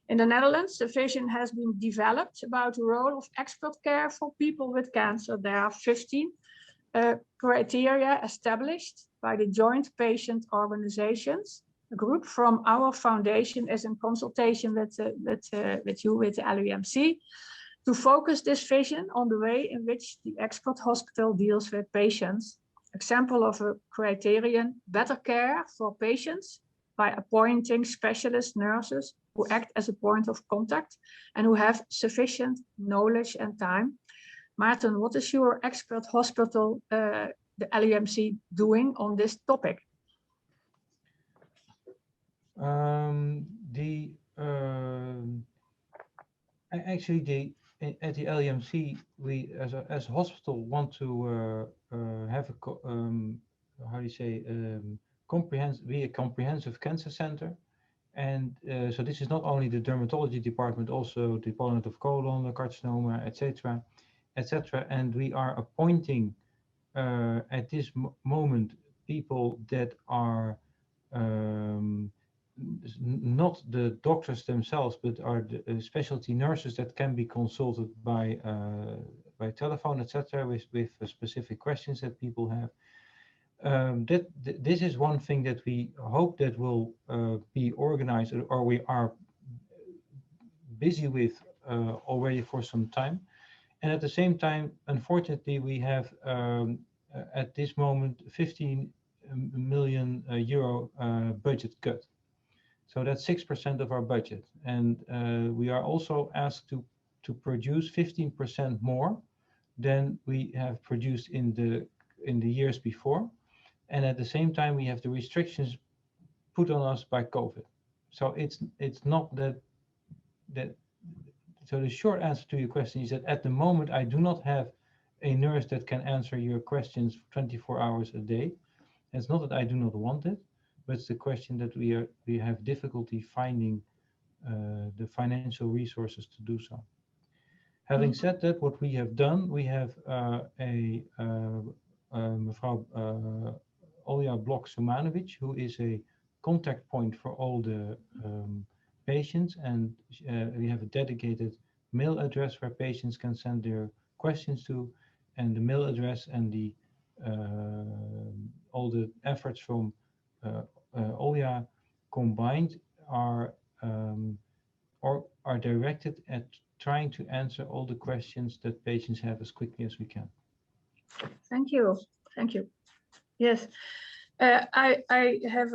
In the Netherlands, a vision has been developed about the role of expert care for people with cancer. There are 15 criteria established by the joint patient organizations. A group from our foundation is in consultation with you, with the LUMC, to focus this vision on the way in which the expert hospital deals with patients. Example of a criterion: better care for patients by appointing specialist nurses who act as a point of contact and who have sufficient knowledge and time. Maarten, what is your expert hospital, the LUMC, doing on this topic? At the LUMC, we as a hospital want to have a comprehensive cancer center, and so this is not only the dermatology department, also the department of colon carcinoma, etc., etc. And we are appointing at this moment people that are not the doctors themselves, but are the specialty nurses that can be consulted by telephone, etc., with specific questions that people have. This is one thing that we hope that will be organized, or we are busy with already for some time. And at the same time, unfortunately, we have at this moment 15 million euro budget cut. So that's 6% of our budget, and we are also asked to produce 15% more than we have produced in the years before, and at the same time we have the restrictions put on us by COVID. So it's not that. So the short answer to your question is that at the moment I do not have a nurse that can answer your questions 24 hours a day. It's not that I do not want it, but it's the question that we have difficulty finding the financial resources to do so. Having said that, what we have done, we have mevrouw Olja Blok-Sumanovic, who is a contact point for all the patients, and we have a dedicated mail address where patients can send their questions to, and the mail address and the all the efforts from Olja combined are directed at trying to answer all the questions that patients have as quickly as we can. Thank you. Thank you. Yes, I have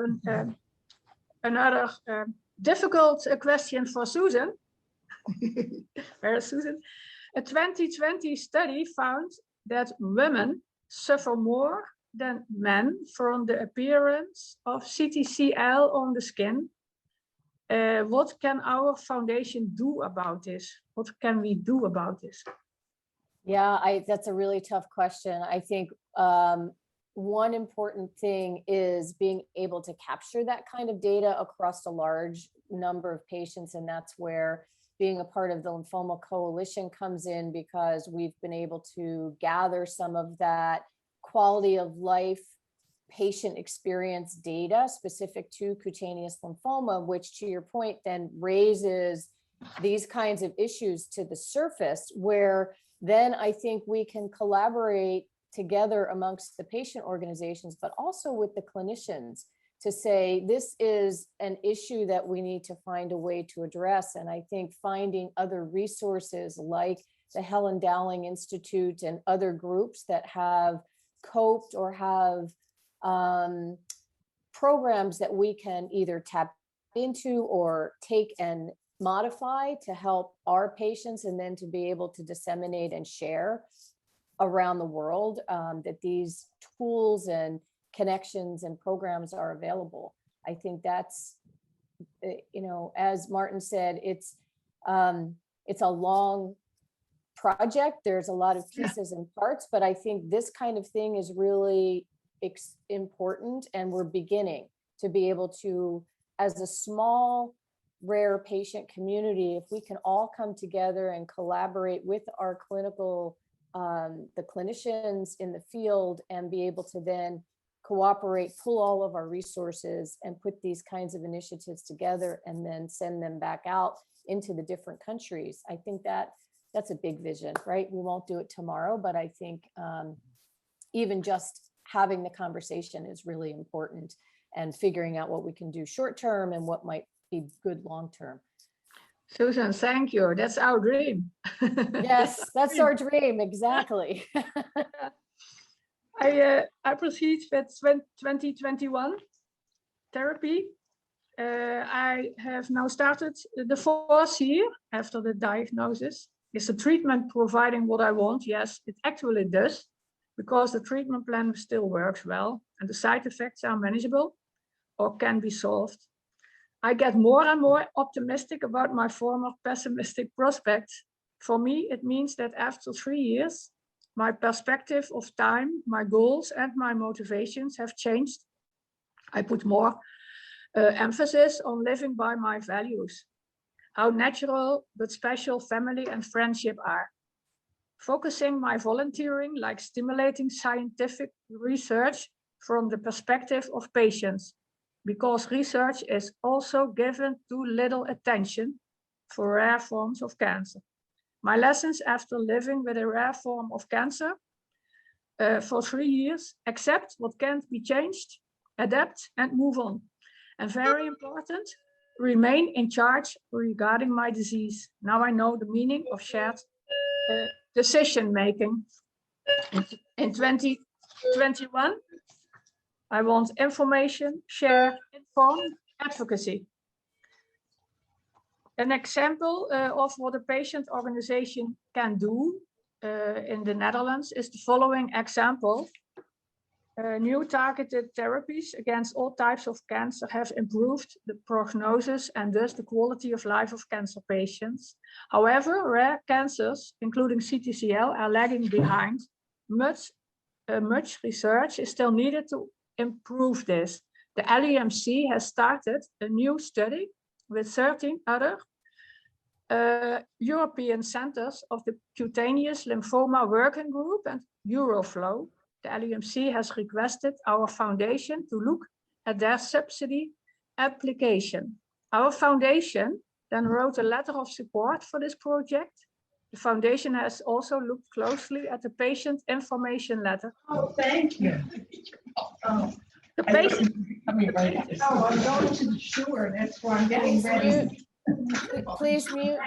another difficult question for Susan. Where is Susan? A 2020 study found that women suffer more than men from the appearance of CTCL on the skin. What can our foundation do about this? What can we do about this? Yeah, that's a really tough question. I think one important thing is being able to capture that kind of data across a large number of patients. And that's where being a part of the Lymphoma Coalition comes in, because we've been able to gather some of that quality of life patient experience data specific to cutaneous lymphoma, which, to your point, then raises these kinds of issues to the surface, where then I think we can collaborate together amongst the patient organizations, but also with the clinicians, to say this is an issue that we need to find a way to address. And I think finding other resources like the Helen Dowling Institute and other groups that have coped or have programs that we can either tap into or take and modify to help our patients, and then to be able to disseminate and share around the world, that these tools and connections and programs are available. I think that's, you know, as Maarten said, it's a long project. There's a lot of pieces and parts, but I think this kind of thing is really important, and we're beginning to be able to, as a small rare patient community, if we can all come together and collaborate with our clinical the clinicians in the field, and be able to then cooperate, pull all of our resources and put these kinds of initiatives together, and then send them back out into the different countries. I think that that's a big vision, right? We won't do it tomorrow, but I think even just having the conversation is really important, and figuring out what we can do short term and what might be good long term. Susan, thank you. That's our dream. Yes, that's our dream, exactly. I proceed with 2021 therapy. I have now started the 4th year after the diagnosis. Is the treatment providing what I want? Yes, it actually does, because the treatment plan still works well and the side effects are manageable or can be solved. I get more and more optimistic about my former pessimistic prospects. For me, it means that after 3 years, my perspective of time, my goals and my motivations have changed. I put more emphasis on living by my values, how natural but special family and friendship are. Focusing my volunteering, like stimulating scientific research from the perspective of patients, because research is also given too little attention for rare forms of cancer. My lessons after living with a rare form of cancer for 3 years: accept what can't be changed, adapt and move on. And very important, remain in charge regarding my disease. Now I know the meaning of shared decision making. In 2021, I want information, share, inform, advocacy. An example of what a patient organization can do in the Netherlands is the following example. New targeted therapies against all types of cancer have improved the prognosis and thus the quality of life of cancer patients. However, rare cancers, including CTCL, are lagging behind. Much research is still needed to improve this. The LEMC has started a new study with 13 other European centers of the Cutaneous Lymphoma Working Group and Euroflow. The LEMC has requested our foundation to look at their subsidy application. Our foundation then wrote a letter of support for this project. The foundation has also looked closely at the patient information letter. Oh, thank you. Oh, The patient. I'm going to the sewer. That's why I'm getting ready. Please mute.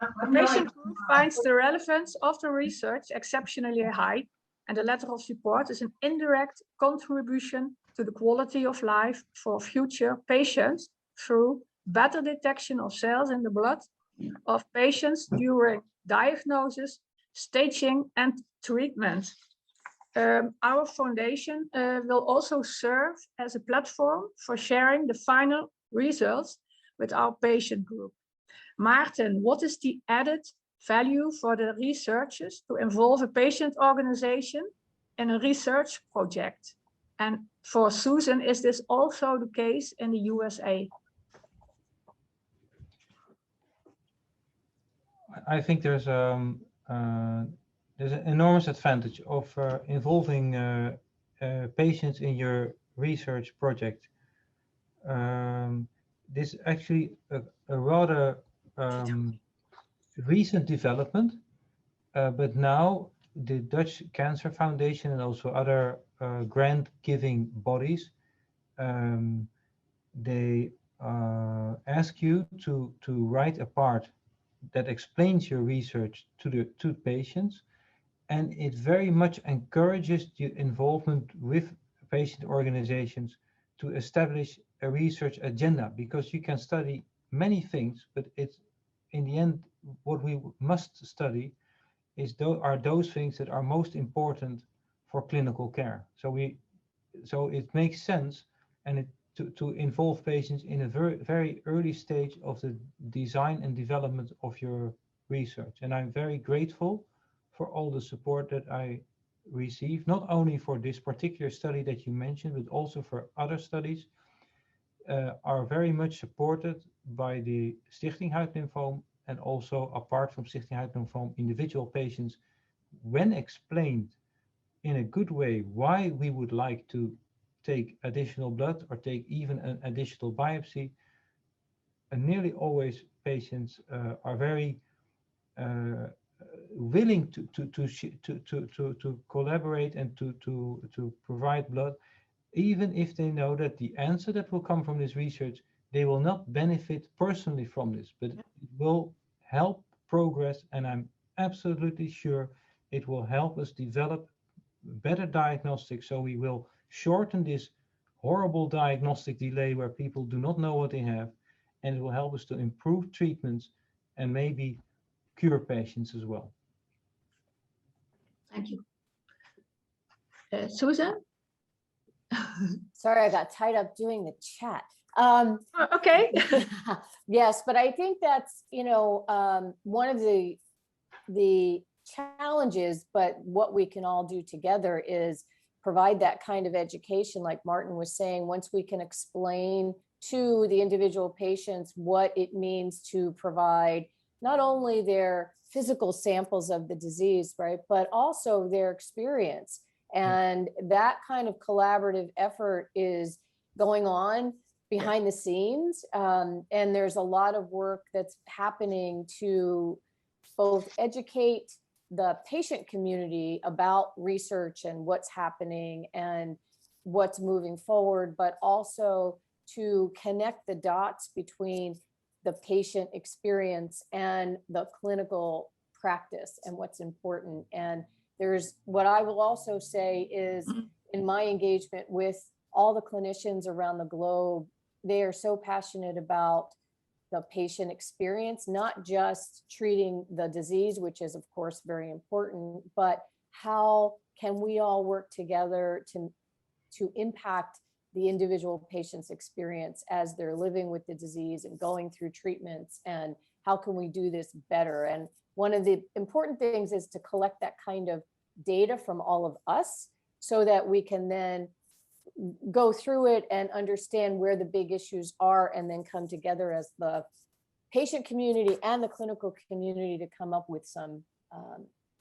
The patient group finds the relevance of the research exceptionally high, and the letter of support is an indirect contribution to the quality of life for future patients through better detection of cells in the blood of patients during diagnosis, staging, and treatment. Our foundation will also serve as a platform for sharing the final results with our patient group. Maarten, what is the added value for the researchers to involve a patient organization in a research project. And for Susan, is this also the case in the USA? I think there's an enormous advantage of involving patients in your research project. This is actually a rather recent development, but now the Dutch Cancer Foundation and also other grant-giving bodies, they ask you to write a part that explains your research to patients, and it very much encourages the involvement with patient organizations to establish a research agenda, because you can study many things, but it's in the end what we must study are those things that are most important for clinical care. So it makes sense and to involve patients in a very early stage of the design and development of your research. And I'm very grateful for all the support that I receive, not only for this particular study that you mentioned, but also for other studies, are very much supported by the Stichting Huidlymfoom, and also apart from Stichting Huidlymfoom, individual patients, when explained in a good way why we would like to take additional blood or take even an additional biopsy, and nearly always patients are very willing to collaborate and to provide blood, even if they know that the answer that will come from this research, they will not benefit personally from this, but it will help progress, and I'm absolutely sure it will help us develop better diagnostics, so we will shorten this horrible diagnostic delay where people do not know what they have, and it will help us to improve treatments and maybe cure patients as well. Thank you. Susan? Sorry, I got tied up doing the chat. Okay. Yes, but I think that's, one of the challenges, but what we can all do together is provide that kind of education, like Maarten was saying. Once we can explain to the individual patients what it means to provide not only their physical samples of the disease, right, but also their experience. And that kind of collaborative effort is going on behind the scenes. And there's a lot of work that's happening to both educate the patient community about research and what's happening and what's moving forward, but also to connect the dots between the patient experience and the clinical practice and what's important. And there's what I will also say is, in my engagement with all the clinicians around the globe, they are so passionate about the patient experience, not just treating the disease, which is of course very important, but how can we all work together to impact the individual patient's experience as they're living with the disease and going through treatments, and how can we do this better? And one of the important things is to collect that kind of data from all of us so that we can then go through it and understand where the big issues are, and then come together as the patient community and the clinical community to come up with some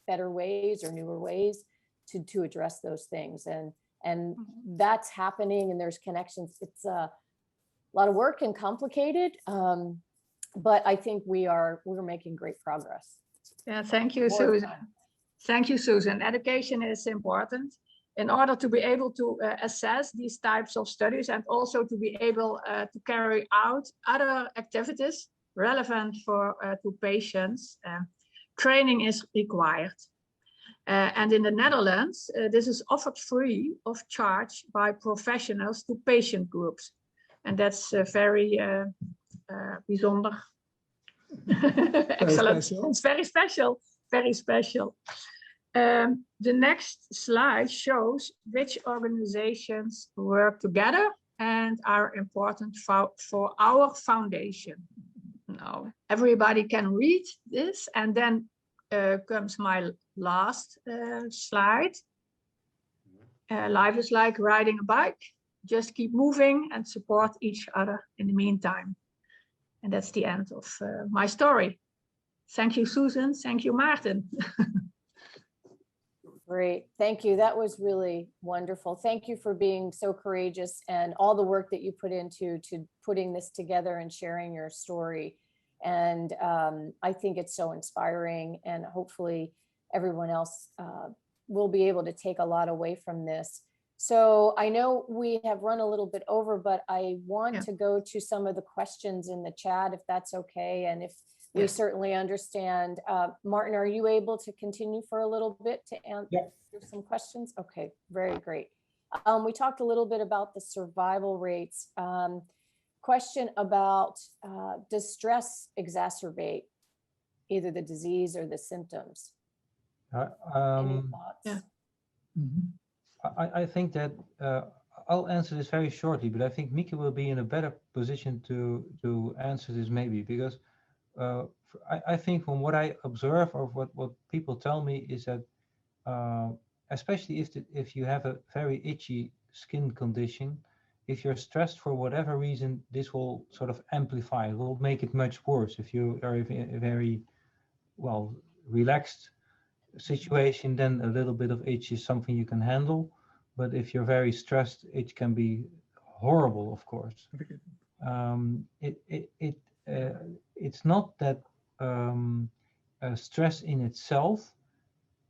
better ways or newer ways to address those things. And that's happening, and there's connections. It's a lot of work and complicated, but I think we're making great progress. Yeah, thank you, Susan. Thank you, Susan. Education is important in order to be able to assess these types of studies, and also to be able to carry out other activities relevant to patients. Training is required. And in the Netherlands, this is offered free of charge by professionals to patient groups. And that's very bijzonder. Excellent. It's very special, very special. The next slide shows which organizations work together and are important for our foundation. Now, everybody can read this, and then comes my last slide. life is like riding a bike. Just keep moving and support each other in the meantime. And that's the end of my story. Thank you, Susan. Thank you, Maarten. Great, thank you. That was really wonderful. Thank you for being so courageous and all the work that you put into putting this together and sharing your story. And I think it's so inspiring, and hopefully everyone else will be able to take a lot away from this. So I know we have run a little bit over, but I want to go to some of the questions in the chat, if that's okay. And if we certainly understand. Maarten, are you able to continue for a little bit to answer some questions? Okay, very great. We talked a little bit about the survival rates. Question about, does stress exacerbate either the disease or the symptoms? Any thoughts? I think that I'll answer this very shortly, but I think Mieke will be in a better position to answer this maybe, because I think from what I observe or what people tell me is that especially if you have a very itchy skin condition, if you're stressed for whatever reason, this will sort of amplify, it will make it much worse. If you are in a very well relaxed situation, then a little bit of itch is something you can handle. But if you're very stressed, it can be horrible, of course. It's not that stress in itself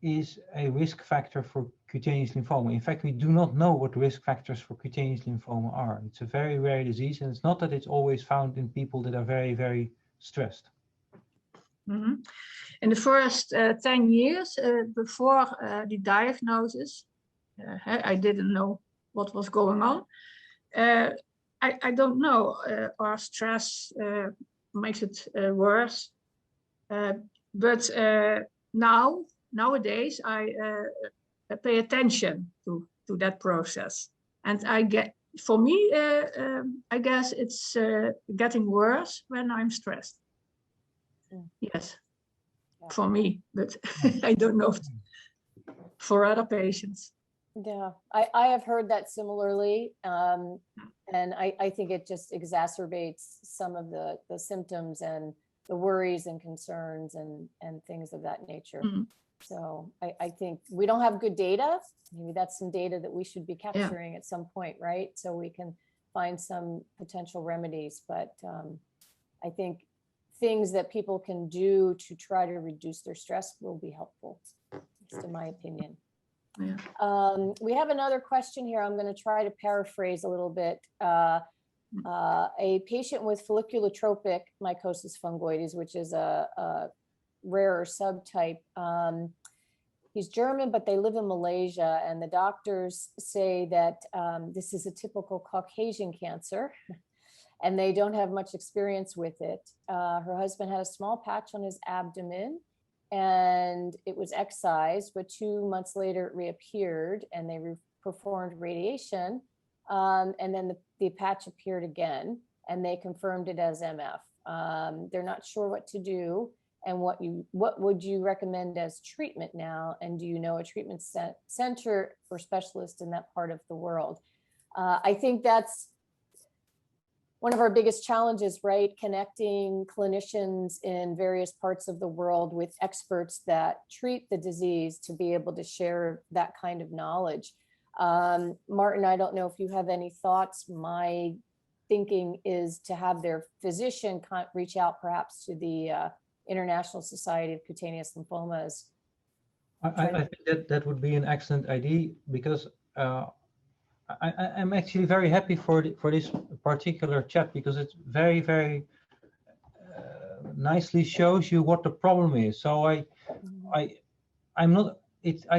is a risk factor for cutaneous lymphoma. In fact, we do not know what risk factors for cutaneous lymphoma are. It's a very rare disease, and it's not that it's always found in people that are very, very stressed. In the first 10 years before the diagnosis, I didn't know what was going on. I don't know, our stress makes it worse. But nowadays, I pay attention to that process. And for me, I guess it's getting worse when I'm stressed. Yes, for me, but I don't know for other patients. Yeah, I have heard that similarly. And I think it just exacerbates some of the symptoms and the worries and concerns and things of that nature. So I think we don't have good data. Maybe that's some data that we should be capturing at some point, right? So we can find some potential remedies. But I think things that people can do to try to reduce their stress will be helpful, just in my opinion. We have another question here. I'm going to try to paraphrase a little bit. A patient with folliculotropic mycosis fungoides, which is a rarer subtype. He's German, but they live in Malaysia, and the doctors say that this is a typical Caucasian cancer, and they don't have much experience with it. Her husband had a small patch on his abdomen, and it was excised, but 2 months later it reappeared, and they performed radiation, and then the patch appeared again, and they confirmed it as MF. They're not sure what to do, and what would you recommend as treatment now? And do you know a treatment center for specialists in that part of the world? I think that's one of our biggest challenges, right? Connecting clinicians in various parts of the world with experts that treat the disease to be able to share that kind of knowledge. Maarten, I don't know if you have any thoughts. My thinking is to have their physician reach out perhaps to the International Society of Cutaneous Lymphomas. I think that would be an excellent idea, because I'm actually very happy for this particular chat, because it very, very nicely shows you what the problem is. So I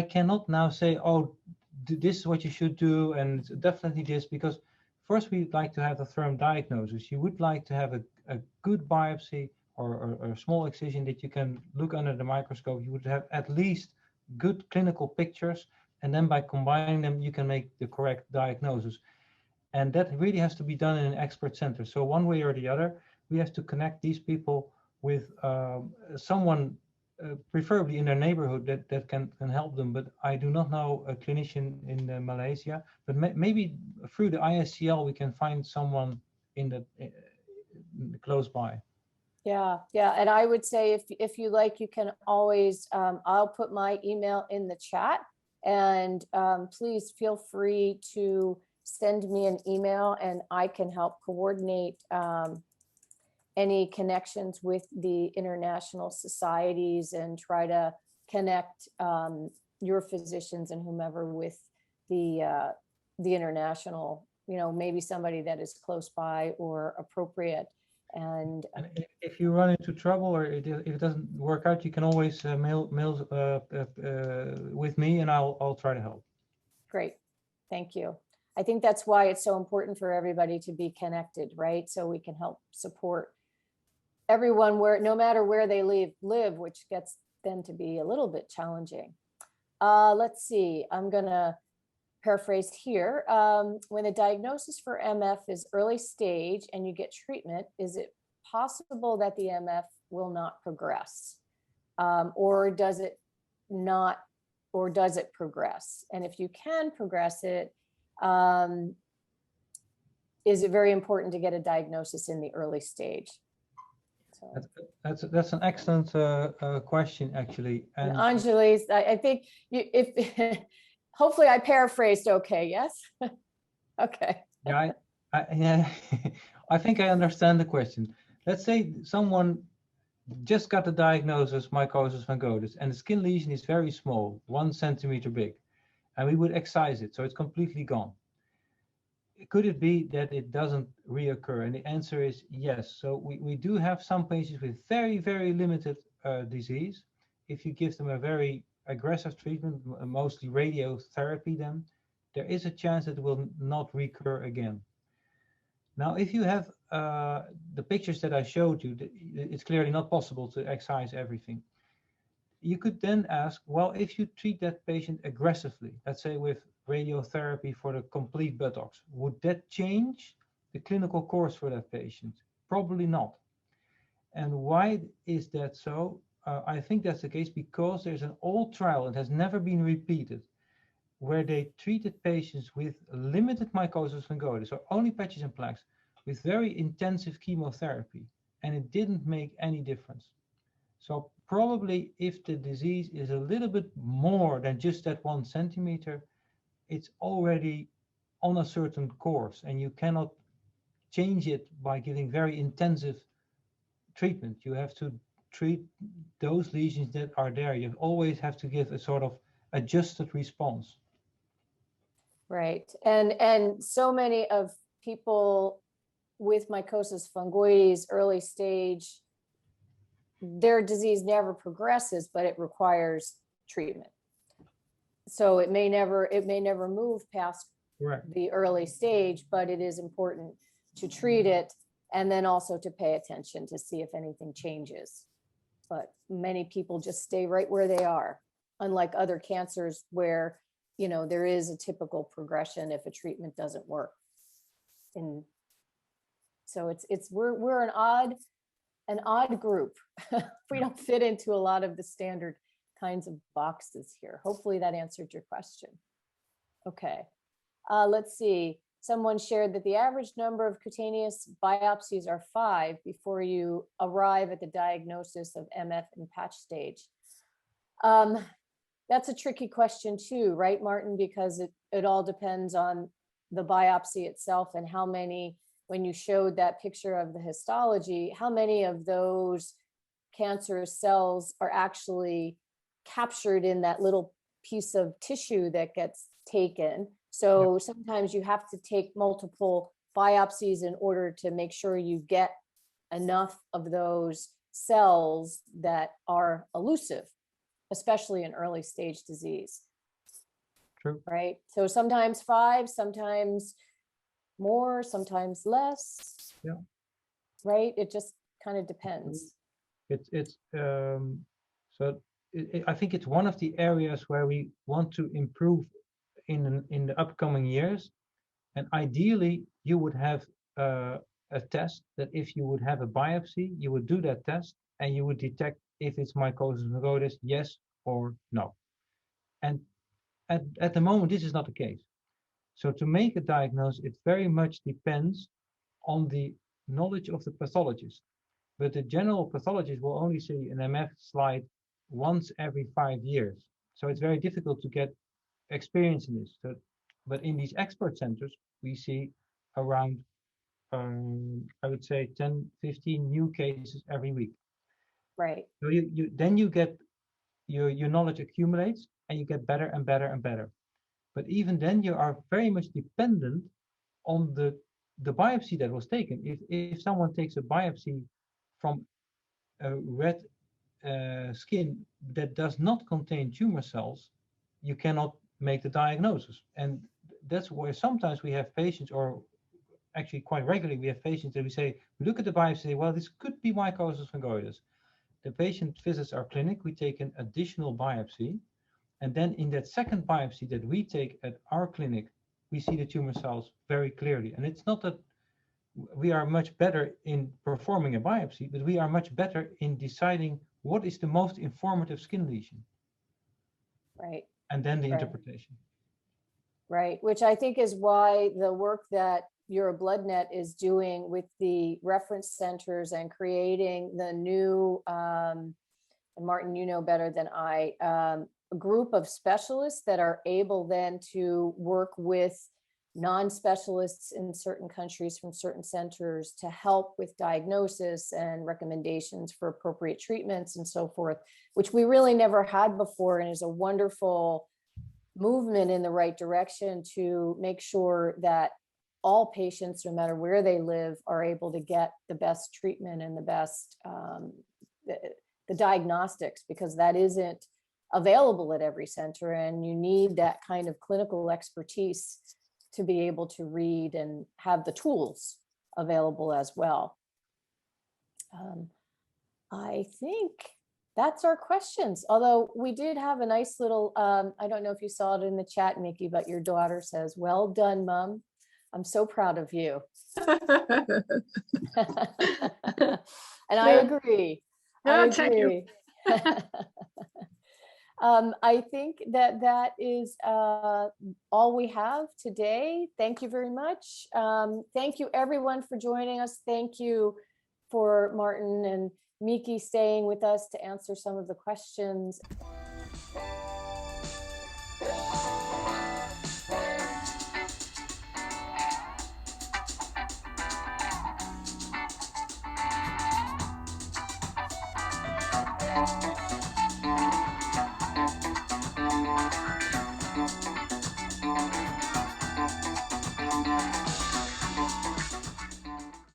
cannot now say, oh, this is what you should do, and it's definitely this, because first we'd like to have a firm diagnosis. You would like to have a good biopsy or a small excision that you can look under the microscope. You would have at least good clinical pictures, and then by combining them, you can make the correct diagnosis. And that really has to be done in an expert center. So one way or the other, we have to connect these people with someone preferably in their neighborhood that can help them. But I do not know a clinician in Malaysia. But maybe through the ISCL we can find someone in the close by. Yeah, yeah. And I would say if you like, you can always, I'll put my email in the chat, and please feel free to send me an email and I can help coordinate any connections with the international societies and try to connect your physicians and whomever with the international, maybe somebody that is close by or appropriate. And if you run into trouble or if it doesn't work out, you can always mail with me, and I'll try to help. Great, thank you. I think that's why it's so important for everybody to be connected, right? So we can help support everyone no matter where they live, which gets then to be a little bit challenging. Let's see, I'm gonna paraphrase here. When the diagnosis for MF is early stage and you get treatment, is it possible that the MF will not progress? Or does it not, or does it progress? And if you can progress it, is it very important to get a diagnosis in the early stage? So. That's an excellent question, actually. And Anjali, I think if hopefully I paraphrased okay, yes? Okay. Yeah, I think I understand the question. Let's say someone just got the diagnosis Mycosis fungoides and the skin lesion is very small, 1 centimeter big, and we would excise it, so it's completely gone. Could it be that it doesn't reoccur? And the answer is yes. So we do have some patients with very, very limited disease. If you give them a very aggressive treatment, mostly radiotherapy, then there is a chance that it will not recur again. Now, if you have the pictures that I showed you, it's clearly not possible to excise everything. You could then ask, well, if you treat that patient aggressively, let's say with radiotherapy for the complete buttocks, would that change the clinical course for that patient? Probably not. And why is that so? I think that's the case because there's an old trial, it has never been repeated, where they treated patients with limited mycosis fungoides, so only patches and plaques, with very intensive chemotherapy, and it didn't make any difference. So probably if the disease is a little bit more than just that 1 centimeter, it's already on a certain course, and you cannot change it by giving very intensive treatment. You have to treat those lesions that are there. You always have to give a sort of adjusted response. Right, and so many of people with mycosis fungoides early stage, their disease never progresses, but it requires treatment. So it may never move past the early stage, but it is important to treat it and then also to pay attention to see if anything changes. But many people just stay right where they are, unlike other cancers where, there is a typical progression if a treatment doesn't work. And so we're an odd group. We don't fit into a lot of the standard kinds of boxes here. Hopefully that answered your question. Okay, let's see. Someone shared that the average number of cutaneous biopsies are 5 before you arrive at the diagnosis of MF in patch stage. That's a tricky question too, right, Maarten? Because it all depends on the biopsy itself and how many, when you showed that picture of the histology, how many of those cancerous cells are actually captured in that little piece of tissue that gets taken. So sometimes you have to take multiple biopsies in order to make sure you get enough of those cells that are elusive, especially in early stage disease. True. Right? So sometimes 5, sometimes more, sometimes less. Yeah. Right? It just kind of depends. I think it's one of the areas where we want to improve in the upcoming years. And ideally, you would have a test that if you would have a biopsy, you would do that test and you would detect if it's mycosis fungoides, yes or no. And at the moment, this is not the case. So to make a diagnosis, it very much depends on the knowledge of the pathologist. But the general pathologist will only see an MF slide once every 5 years. So it's very difficult to get experience in this. So, but in these expert centers, we see around, I would say 10, 15 new cases every week. Right. So then you get your knowledge accumulates and you get better and better and better. But even then you are very much dependent on the biopsy that was taken. If someone takes a biopsy from a red skin that does not contain tumor cells, you cannot make the diagnosis. And that's where sometimes we have patients, or actually quite regularly we have patients that we say, we look at the biopsy, say, well, this could be mycosis fungoides. The patient visits our clinic, we take an additional biopsy, and then in that second biopsy that we take at our clinic, we see the tumor cells very clearly. And it's not that we are much better in performing a biopsy, but we are much better in deciding what is the most informative skin lesion. Right. And then the Right. interpretation. Right, which I think is why the work that EuroBloodNet is doing with the reference centers and creating the new, and Maarten, you know better than I, a group of specialists that are able then to work with non-specialists in certain countries from certain centers to help with diagnosis and recommendations for appropriate treatments and so forth, which we really never had before, and is a wonderful movement in the right direction to make sure that all patients, no matter where they live, are able to get the best treatment and the best the diagnostics, because that isn't available at every center, and you need that kind of clinical expertise to be able to read and have the tools available as well. I think that's our questions. Although we did have a nice little, I don't know if you saw it in the chat, Mieke, but your daughter says, "Well done, Mom. I'm so proud of you." And I agree. I agree. I think that is all we have today. Thank you very much. Thank you everyone for joining us. Thank you for Maarten and Mieke staying with us to answer some of the questions.